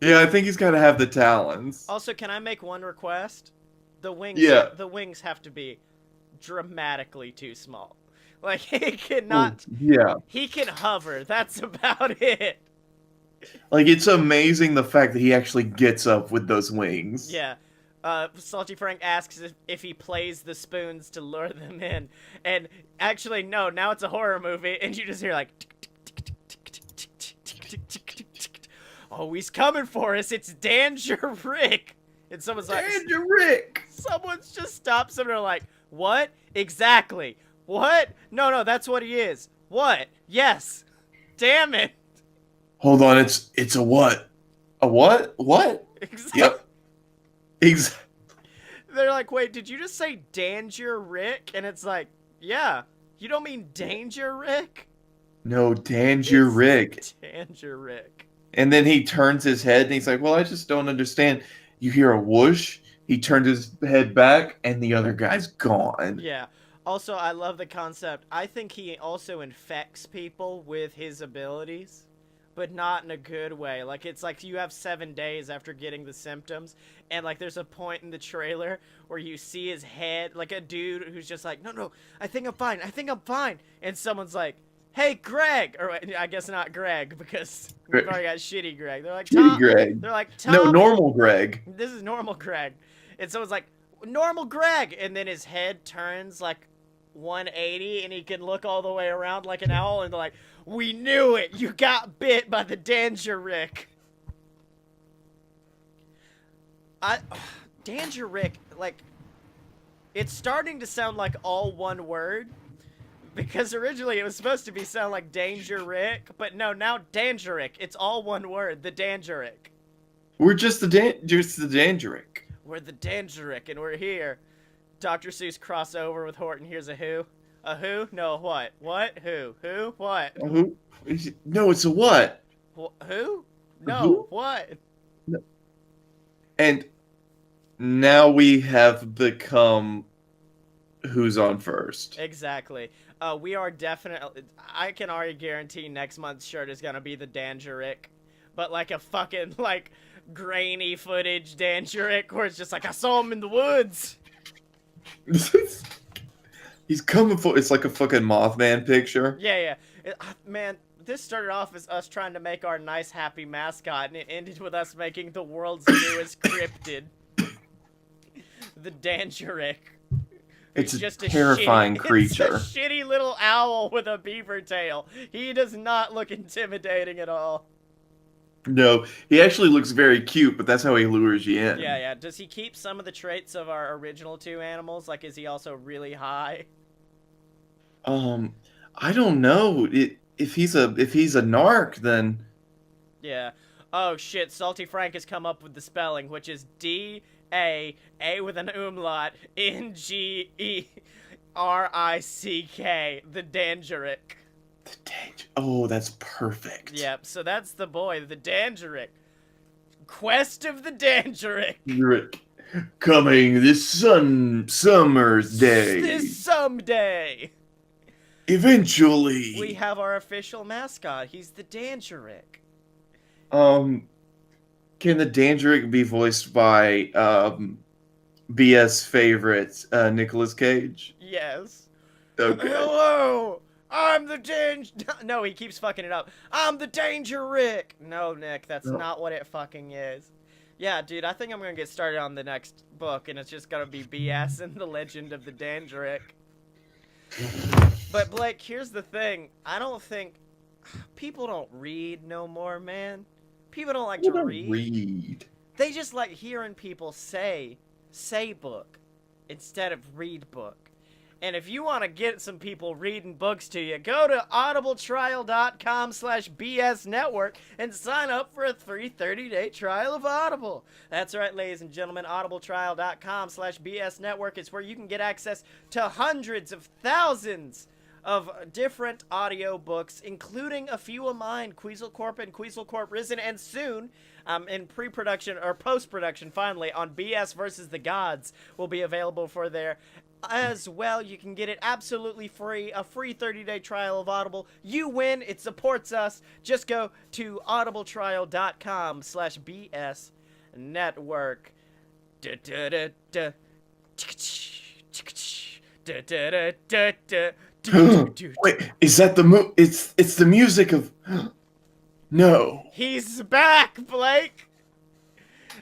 Yeah, I think he's got to have the talons. Also, can I make one request? The wings, the wings have to be dramatically too small. Like, he cannot... He can hover. That's about it. Like, it's amazing the fact that he actually gets up with those wings. Yeah. Salty Frank asks if he plays the spoons to lure them in. And actually, no, now it's a horror movie, and you just hear like... Oh, he's coming for us. It's Däängerick. And someone's like... Däängerick! Someone's just stops him and they're like, what? Exactly. What? No, that's what he is. What? Yes. Damn it. Hold on, it's a what? A what? What? Exactly. Yep. They're like, wait, did you just say Däängerick? And it's like, yeah. You don't mean Däängerick? No, Däängerick. Däängerick. And then he turns his head and he's like, well, I just don't understand. You hear a whoosh, he turns his head back, and the other guy's gone. Yeah. Also, I love the concept. I think he also infects people with his abilities, but not in a good way. Like, it's like you have 7 days after getting the symptoms, and, like, there's a point in the trailer where you see his head, like a dude who's just like, no, I think I'm fine. And someone's like, hey, Greg! Or, I guess not Greg, because we've already got Shitty Greg. They're like, Tom. Shitty Greg. They're like, Tom. No, Normal Greg. This is Normal Greg. And someone's like, Normal Greg! And then his head turns, like, 180, and he can look all the way around like an owl, and they're like, We knew it! You got bit by the Däängerick! Däängerick, like, it's starting to sound like all one word. Because originally it was supposed to sound like Däängerick, but no, now Däängerick. It's all one word, the Däängerick. We're just the Däängerick. We're the Däängerick, and we're here. Dr. Seuss crossover with Horton Hears a Who. A who? No, what? What? Who? Who? What? Who? No, it's a what? Who? No, who? What? No. And now we have become who's on first. Exactly. We are definitely... I can already guarantee next month's shirt is gonna be the Däängerick. But like a fucking, like, grainy footage Däängerick where it's just like, I saw him in the woods! He's coming for... It's like a fucking Mothman picture. Yeah. Man, this started off as us trying to make our nice, happy mascot, and it ended with us making the world's newest cryptid. The Däängerick. It's just a terrifying creature. It's a shitty little owl with a beaver tail. He does not look intimidating at all. No, he actually looks very cute, but that's how he lures you in. Yeah. Does he keep some of the traits of our original two animals? Like, is he also really high? I don't know. If he's a narc, then... Yeah. Oh, shit. Salty Frank has come up with the spelling, which is D-A with an umlaut, N-G-E-R-I-C-K. The Däängerick. Oh, that's perfect. Yep, so that's the boy, the Däängerick. Quest of the Däängerick. Coming this summer's day. This someday. Eventually. We have our official mascot. He's the Däängerick. Can the Däängerick be voiced by BS favorite Nicolas Cage? Yes. Okay. Hello, I'm the No, he keeps fucking it up. I'm the Däängerick. No, Nick, that's not what it fucking is. Yeah, dude, I think I'm gonna get started on the next book, and it's just gonna be BS and the Legend of the Däängerick. But Blake, here's the thing. I don't think people don't read no more, man. People don't like to read. They just like hearing people say book instead of read book. And if you want to get some people reading books to you, go to audibletrial.com/BS network and sign up for a free 30-day trial of Audible. That's right, ladies and gentlemen, audibletrial.com/BS network is where you can get access to hundreds of thousands of different audio books, including a few of mine, Queasel Corp and Queasel Corp Risen, and soon, in pre-production, or post-production, finally, on BS versus the Gods, will be available for there as well. You can get it absolutely free, a free 30-day trial of Audible. You win, it supports us. Just go to audibletrial.com/BS network. Da da da da. Da da da da da. Wait, is that the it's the music of... No. He's back, Blake!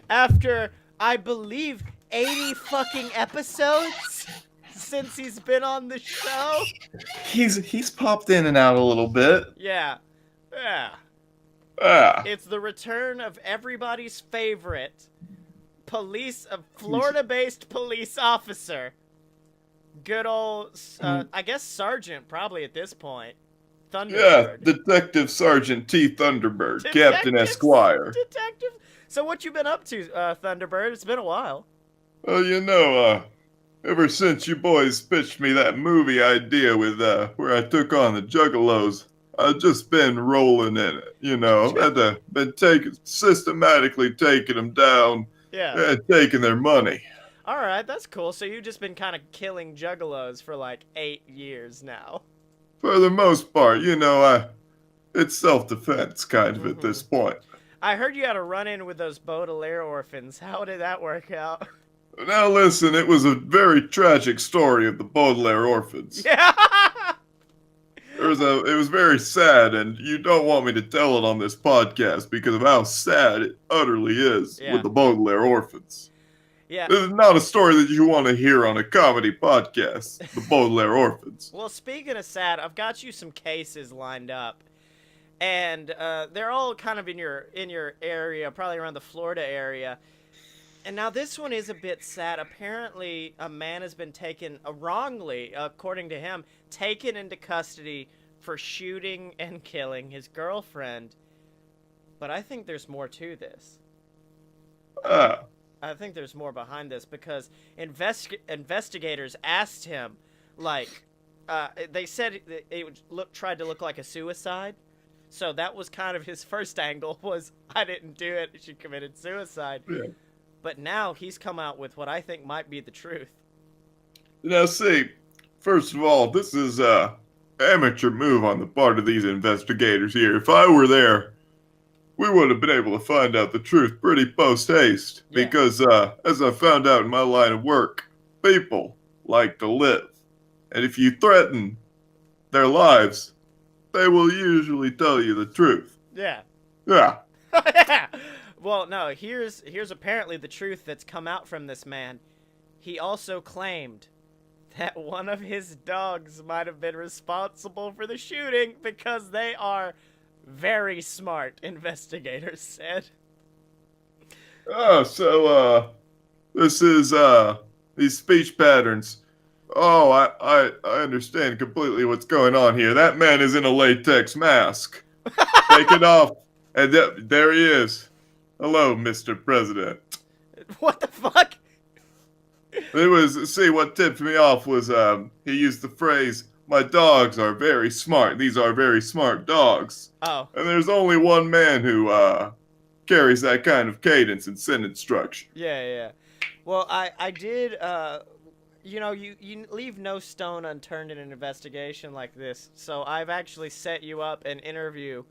After, I believe, 80 fucking episodes since he's been on the show. He's popped in and out a little bit. Yeah. Ah. It's the return of everybody's favorite a Florida-based police officer. Good old, I guess Sergeant, probably at this point. Thunderbird. Yeah, Detective Sergeant T. Thunderbird, Captain Esquire. Detective. So what you been up to, Thunderbird? It's been a while. Well, ever since you boys pitched me that movie idea with, where I took on the Juggalos, I've just been rolling in it, been systematically taking them down. Yeah. And taking their money. Alright, that's cool. So you've just been kind of killing Juggalos for like 8 years now. For the most part, it's self-defense kind of at this point. I heard you had a run-in with those Baudelaire orphans. How did that work out? Now listen, it was a very tragic story of the Baudelaire orphans. Yeah! It was very sad, and you don't want me to tell it on this podcast because of how sad it utterly is with the Baudelaire orphans. Yeah. This is not a story that you want to hear on a comedy podcast, the Baudelaire orphans. Well, speaking of sad, I've got you some cases lined up. and they're all kind of in your area, probably around the Florida area. And now this one is a bit sad. Apparently, a man has been taken wrongly, according to him, taken into custody for shooting and killing his girlfriend. But I think there's more to this. Ah. I think there's more behind this because investigators asked him, like, they said it tried to look like a suicide. So that was kind of his first angle was, I didn't do it, she committed suicide. Yeah. But now he's come out with what I think might be the truth. Now, see, first of all, this is a amateur move on the part of these investigators here. If I were there, we would have been able to find out the truth pretty post-haste. Yeah. Because, as I found out in my line of work, people like to live. And if you threaten their lives, they will usually tell you the truth. Yeah. Yeah. Yeah. Well, no, here's apparently the truth that's come out from this man. He also claimed that one of his dogs might have been responsible for the shooting because they are very smart, investigators said. Oh, so, this is, these speech patterns. Oh, I understand completely what's going on here. That man is in a latex mask. Take it off. And there he is. Hello, Mr. President. What the fuck? See, what tipped me off was, he used the phrase, my dogs are very smart. These are very smart dogs. Oh. And there's only one man who, carries that kind of cadence and sentence structure. Yeah. Well, I did, you know, you leave no stone unturned in an investigation like this. So I've actually set you up an interview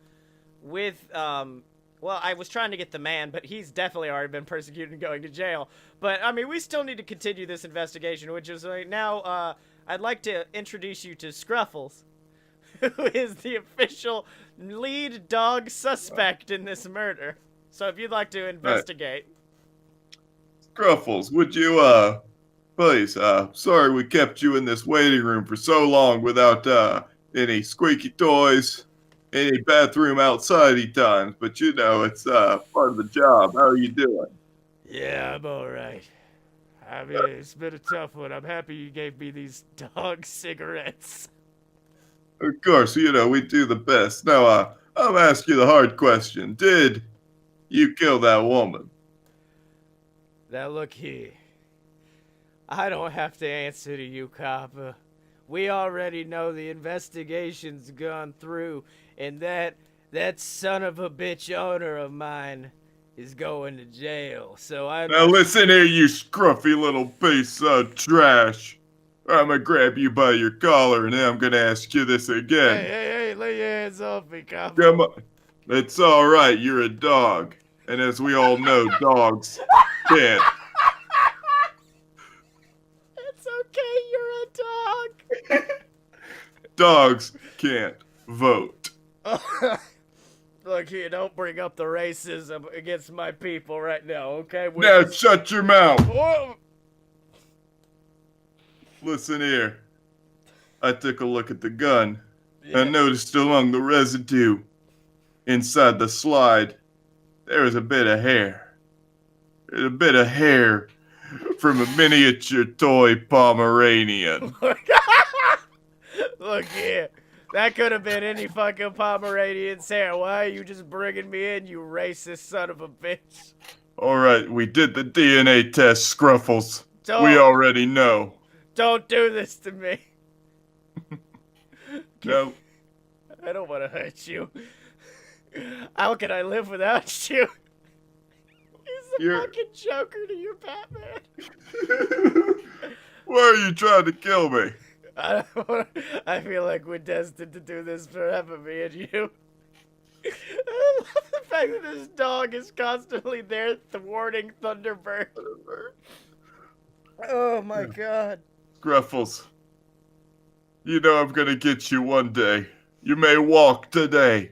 with, well, I was trying to get the man, but he's definitely already been persecuted and going to jail. But, I mean, we still need to continue this investigation, which is right now, I'd like to introduce you to Scruffles, who is the official lead dog suspect in this murder. So if you'd like to investigate. Scruffles, would you, please, sorry we kept you in this waiting room for so long without, any squeaky toys, any bathroom outside-y times, but you know, it's, part of the job. How are you doing? Yeah, I'm alright. I mean, it's been a tough one. I'm happy you gave me these dog cigarettes. Of course, you know, we do the best. Now, I'll ask you the hard question. Did you kill that woman? Now look here. I don't have to answer to you, copper. We already know the investigation's gone through, and that son of a bitch owner of mine is going to jail. So Now listen here, you scruffy little piece of trash. I'm gonna grab you by your collar, and then I'm gonna ask you this again. Hey, lay your hands off me, copper. Come on. It's alright, you're a dog. And as we all know, dogs can't. It's okay, you're a dog. Dogs can't vote. Look here, don't bring up the racism against my people right now, okay? Now shut your mouth. Whoa. Listen here. I took a look at the gun. Yeah. I noticed along the residue inside the slide, there was a bit of hair. There's a bit of hair from a miniature toy Pomeranian. Look here. That could have been any fucking Pomeranian's hair. Why are you just bringing me in, you racist son of a bitch? Alright, we did the DNA test, Scruffles. Don't. We already know. Don't do this to me. No. I don't want to hurt you. How can I live without you? He's the fucking Joker to your Batman. Why are you trying to kill me? I feel like we're destined to do this forever, me and you. I love the fact that this dog is constantly there thwarting Thunderbird. Oh my god. Scruffles, you know I'm gonna get you one day. You may walk today.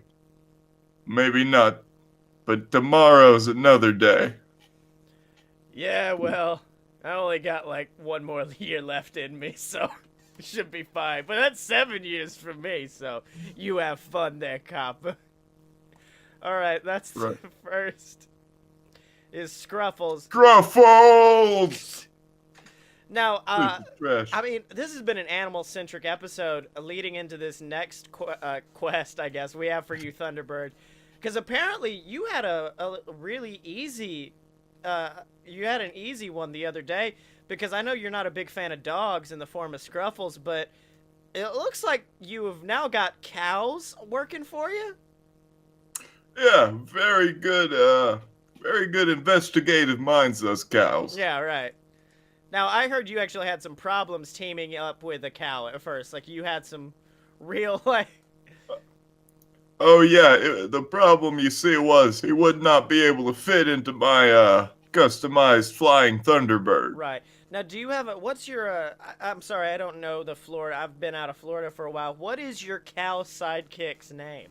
Maybe not. But tomorrow's another day. Yeah, well, I only got like one more year left in me, so it should be fine. But that's 7 years for me, so you have fun there, cop. All right, that's Right. the first. Is Scruffles. Scruffles! Now, Piece of trash. I mean, this has been an animal-centric episode leading into this next quest, I guess, we have for you, Thunderbird. Because apparently you had a really easy, you had an easy one the other day. Because I know you're not a big fan of dogs in the form of Scruffles, but it looks like you have now got cows working for you. Yeah, very good investigative minds, those cows. Yeah, right. Now, I heard you actually had some problems teaming up with a cow at first. Like, you had some real, like... Oh yeah, the problem you see was he would not be able to fit into my customized flying Thunderbird. Right. Now, do you have a... What's your... I'm sorry, I don't know the Florida... I've been out of Florida for a while. What is your cow sidekick's name?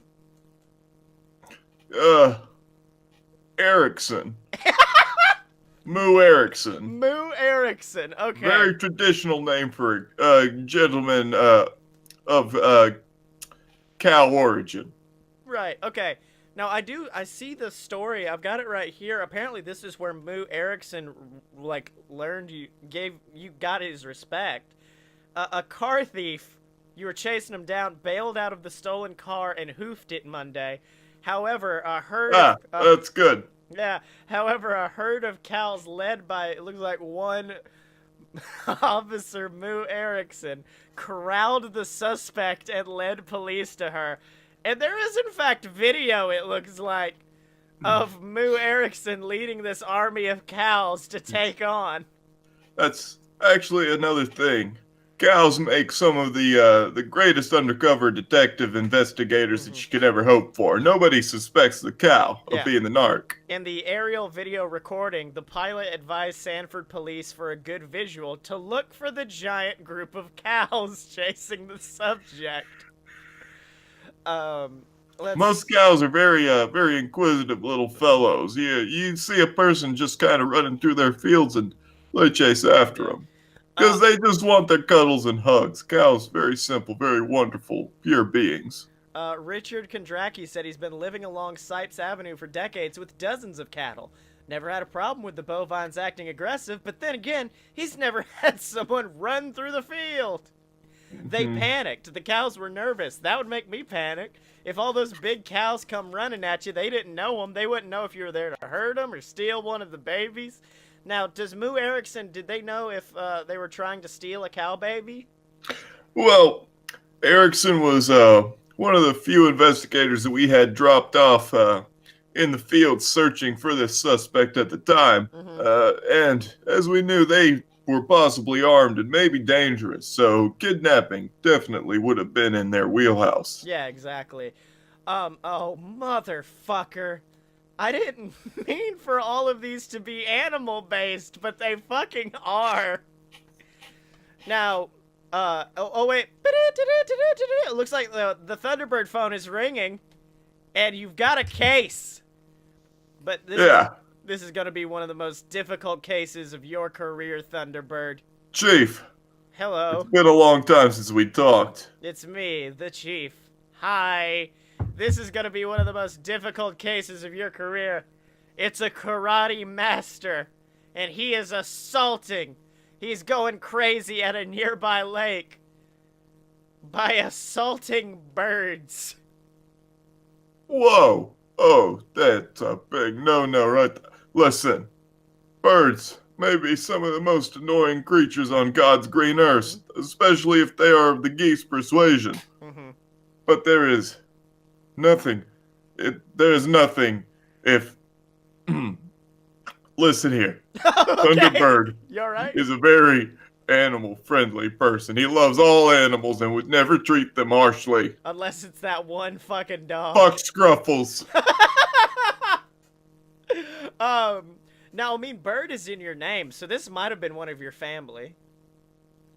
Erickson. Moo Erickson. Moo Erickson. Okay. Very traditional name for a gentleman of cow origin. Right. Okay. Now I see the story. I've got it right here. Apparently, this is where Moo Erickson like learned got his respect. A car thief. You were chasing him down, bailed out of the stolen car, and hoofed it Monday. However, a herd. That's good. Yeah. However, a herd of cows led by, it looks like one officer, Moo Erickson, corralled the suspect and led police to her. And there is, in fact, video, it looks like, of Moo Erickson leading this army of cows to take on. That's actually another thing. Cows make some of the greatest undercover detective investigators that you could ever hope for. Nobody suspects the cow of being the narc. In the aerial video recording, the pilot advised Sanford police for a good visual to look for the giant group of cows chasing the subject. Most cows are very inquisitive little fellows. You see a person just kind of running through their fields and they chase after them. Because they just want their cuddles and hugs. Cows, very simple, very wonderful, pure beings. Richard Kondracki said he's been living along Sipes Avenue for decades with dozens of cattle. Never had a problem with the bovines acting aggressive, but then again, he's never had someone run through the field. They panicked. The cows were nervous. That would make me panic. If all those big cows come running at you, they didn't know them. They wouldn't know if you were there to hurt them or steal one of the babies. Now, does Moo Erickson, did they know if they were trying to steal a cow baby? Well, Erickson was one of the few investigators that we had dropped off in the field searching for this suspect at the time. And as we knew, they were possibly armed and maybe dangerous, so kidnapping definitely would have been in their wheelhouse. Yeah, exactly. Oh, motherfucker. I didn't mean for all of these to be animal-based, but they fucking are. Now, oh wait. It looks like the Thunderbird phone is ringing, and you've got a case. But this is going to be one of the most difficult cases of your career, Thunderbird. Chief. Hello. It's been a long time since we talked. It's me, the Chief. Hi. This is going to be one of the most difficult cases of your career. It's a karate master, and he is assaulting. He's going crazy at a nearby lake by assaulting birds. Whoa. Oh, that's a big no-no right there. Listen, birds may be some of the most annoying creatures on God's green earth, especially if they are of the geese persuasion. But there is nothing. There is nothing if... Listen here. Thunderbird You all right? is a very animal-friendly person. He loves all animals and would never treat them harshly. Unless it's that one fucking dog. Fuck Scruffles. Now, I mean, Bird is in your name, so this might have been one of your family.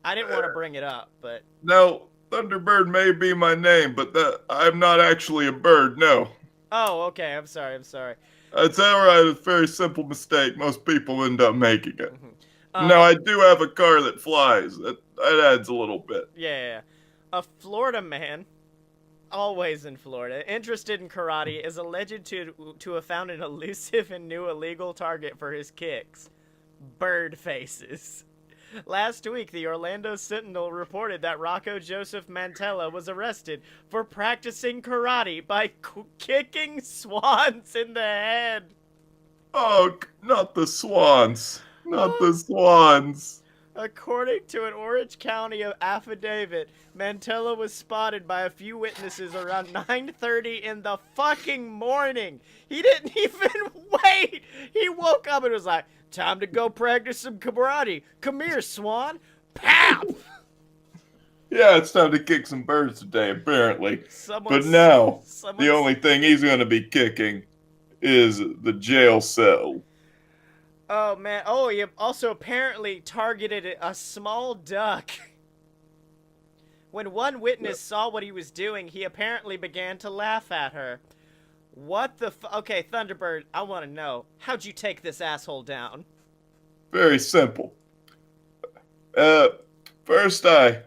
I didn't want to bring it up, but... Now, Thunderbird may be my name, but I'm not actually a bird, no. Oh, okay, I'm sorry. It's alright, it's a very simple mistake. Most people end up making it. Now, I do have a car that flies. That adds a little bit. Yeah. A Florida man Always in Florida. Interested in karate, is alleged to have found an elusive and new illegal target for his kicks. Bird faces. Last week, the Orlando Sentinel reported that Rocco Joseph Mantella was arrested for practicing karate by kicking swans in the head. Oh, not the swans. Not the swans. According to an Orange County affidavit, Mantella was spotted by a few witnesses around 9:30 in the fucking morning. He didn't even wait. He woke up and was like, time to go practice some karate. Come here, swan. Pow! Yeah, it's time to kick some birds today, apparently. Someone's- But now, the someone's- only thing he's going to be kicking is the jail cell. Oh, man. Oh, he also apparently targeted a small duck. When one witness saw what he was doing, he apparently began to laugh at her. What the Okay, Thunderbird, I want to know. How'd you take this asshole down? Very simple. First I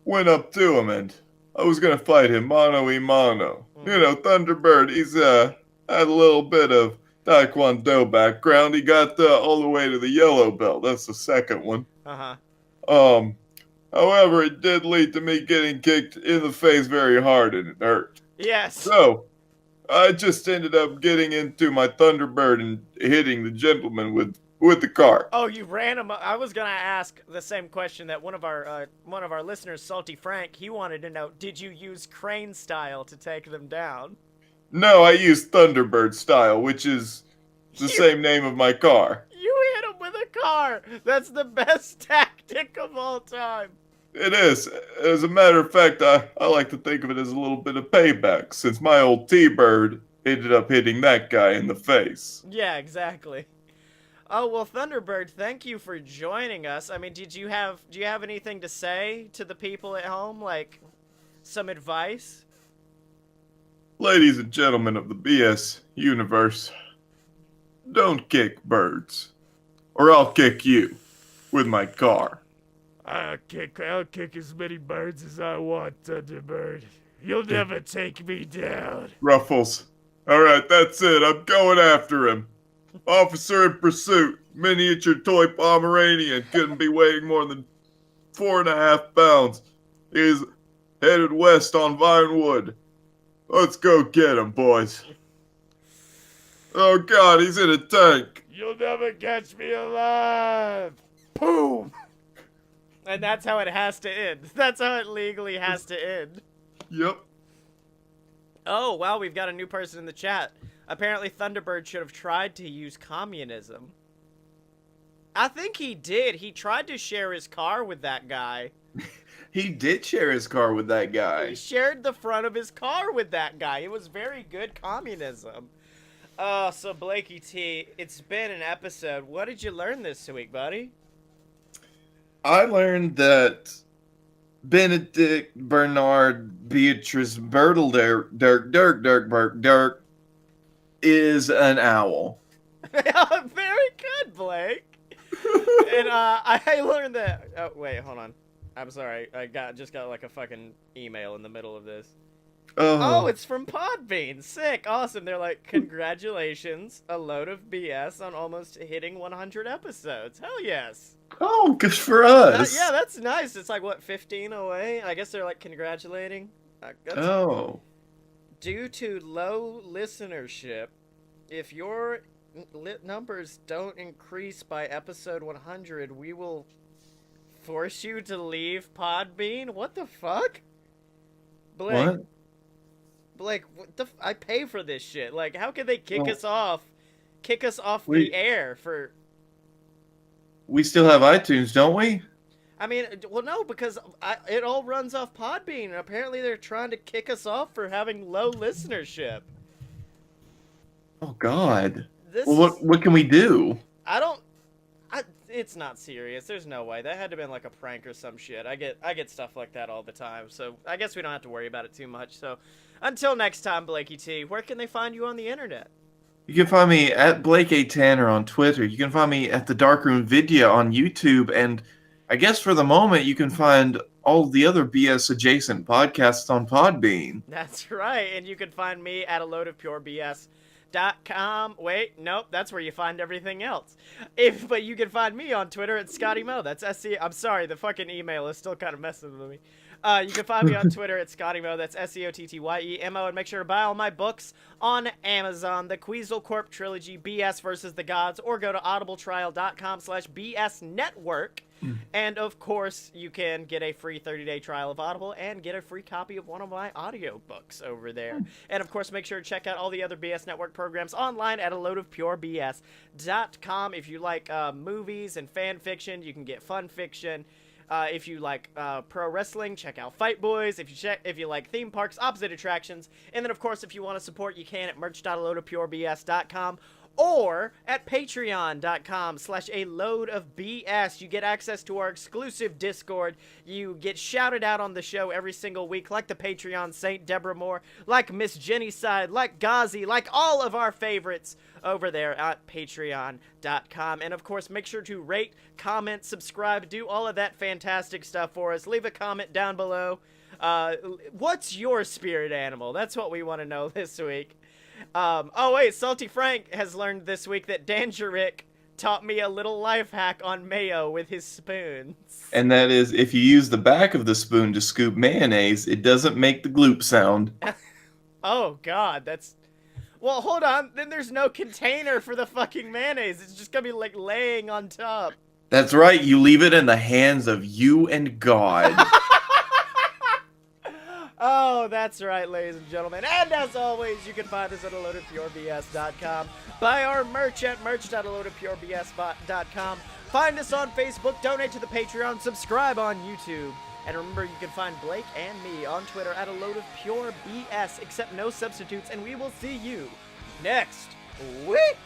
went up to him and I was going to fight him mano a mano. You know, Thunderbird, he's had a little bit of Taekwondo background. He got all the way to the yellow belt. That's the second one. Uh-huh. However, it did lead to me getting kicked in the face very hard and it hurt. Yes. So, I just ended up getting into my Thunderbird and hitting the gentleman with the car. Oh, you ran him. I was gonna ask the same question that one of our listeners, Salty Frank, he wanted to know. Did you use crane style to take them down? No, I used Thunderbird style, which is the same name of my car. You hit him with a car. That's the best tactic of all time. It is. As a matter of fact, I like to think of it as a little bit of payback, since my old T-Bird ended up hitting that guy in the face. Yeah, exactly. Oh, well, Thunderbird, thank you for joining us. I mean, do you have anything to say to the people at home? Like, some advice? Ladies and gentlemen of the BS universe, don't kick birds, or I'll kick you with my car. I'll kick as many birds as I want, Thunderbird. You'll never take me down. Ruffles. Alright, that's it. I'm going after him. Officer in pursuit. Miniature toy Pomeranian. Couldn't be weighing more than 4.5 pounds. He's headed west on Vinewood. Let's go get him, boys. Oh god, he's in a tank. You'll never catch me alive. Boom! And that's how it has to end. That's how it legally has to end. Yep. Oh, wow, we've got a new person in the chat. Apparently Thunderbird should have tried to use communism. I think he did. He tried to share his car with that guy. He did share his car with that guy. He shared the front of his car with that guy. It was very good communism. So Blakey T, it's been an episode. What did you learn this week, buddy? I learned that Benedict Bernard Beatrice Bertel Dirk is an owl. Very good, Blake. And I learned that. Oh wait, hold on. I'm sorry. I just got like a fucking email in the middle of this. Oh, it's from Podbean. Sick. Awesome. They're like, congratulations. A load of BS on almost hitting 100 episodes. Hell yes. Oh, good for us. Yeah, that's nice. It's like, what, 15 away? I guess they're like congratulating. Oh. Due to low listenership, if your numbers don't increase by episode 100, we will force you to leave Podbean? What the fuck? Blake. What? Blake, I pay for this shit. Like, how can they kick us off? Kick us off We- the air for... We still have iTunes, don't we? I mean, well, no, because it all runs off Podbean, and apparently they're trying to kick us off for having low listenership. Oh God. This Well, is, what can we do? it's not serious. There's no way. That had to have been like a prank or some shit. I get stuff like that all the time, so I guess we don't have to worry about it too much. So, until next time, Blakey T, where can they find you on the internet? You can find me at Blake A. Tanner on Twitter. You can find me at the Darkroom Video on YouTube, and I guess for the moment you can find all the other BS adjacent podcasts on Podbean. That's right, and you can find me at aloadofpurebs.com. Wait, nope, that's where you find everything else. But you can find me on Twitter at Scottye Mo. That's SC. I'm sorry, the fucking email is still kind of messing with me. You can find me on Twitter at Scottye Mo. That's SCOTTYEMO. And make sure to buy all my books on Amazon. The Queasel Corp Trilogy, BS versus the Gods, or go to audibletrial.com/BS Network. And of course, you can get a free 30-day trial of Audible and get a free copy of one of my audiobooks over there. And of course, make sure to check out all the other BS Network programs online at aloadofpurebs.com. If you like movies and fan fiction, you can get fun fiction. If you like pro wrestling, check out Fight Boys. If you like theme parks, opposite attractions. And then, of course, if you want to support, you can at merch.aloadofpurebs.com. Or at patreon.com/aloadofbs. You get access to our exclusive Discord. You get shouted out on the show every single week, like the Patreon Saint Deborah Moore, like Miss Jenny Side, like Ghazi, like all of our favorites over there at patreon.com. And of course, make sure to rate, comment, subscribe, do all of that fantastic stuff for us. Leave a comment down below. What's your spirit animal? That's what we want to know this week. Oh wait, Salty Frank has learned this week that Däängerick taught me a little life hack on mayo with his spoons. And that is, if you use the back of the spoon to scoop mayonnaise, it doesn't make the gloop sound. Oh god, that's... Well, hold on, then there's no container for the fucking mayonnaise. It's just gonna be like laying on top. That's right, you leave it in the hands of you and God. Oh, that's right, ladies and gentlemen. And as always, you can find us at aloadofpurebs.com. Buy our merch at merch.aloadofpurebs.com. Find us on Facebook, donate to the Patreon, subscribe on YouTube. And remember, you can find Blake and me on Twitter at aloadofpurebs, except no substitutes, and we will see you next week.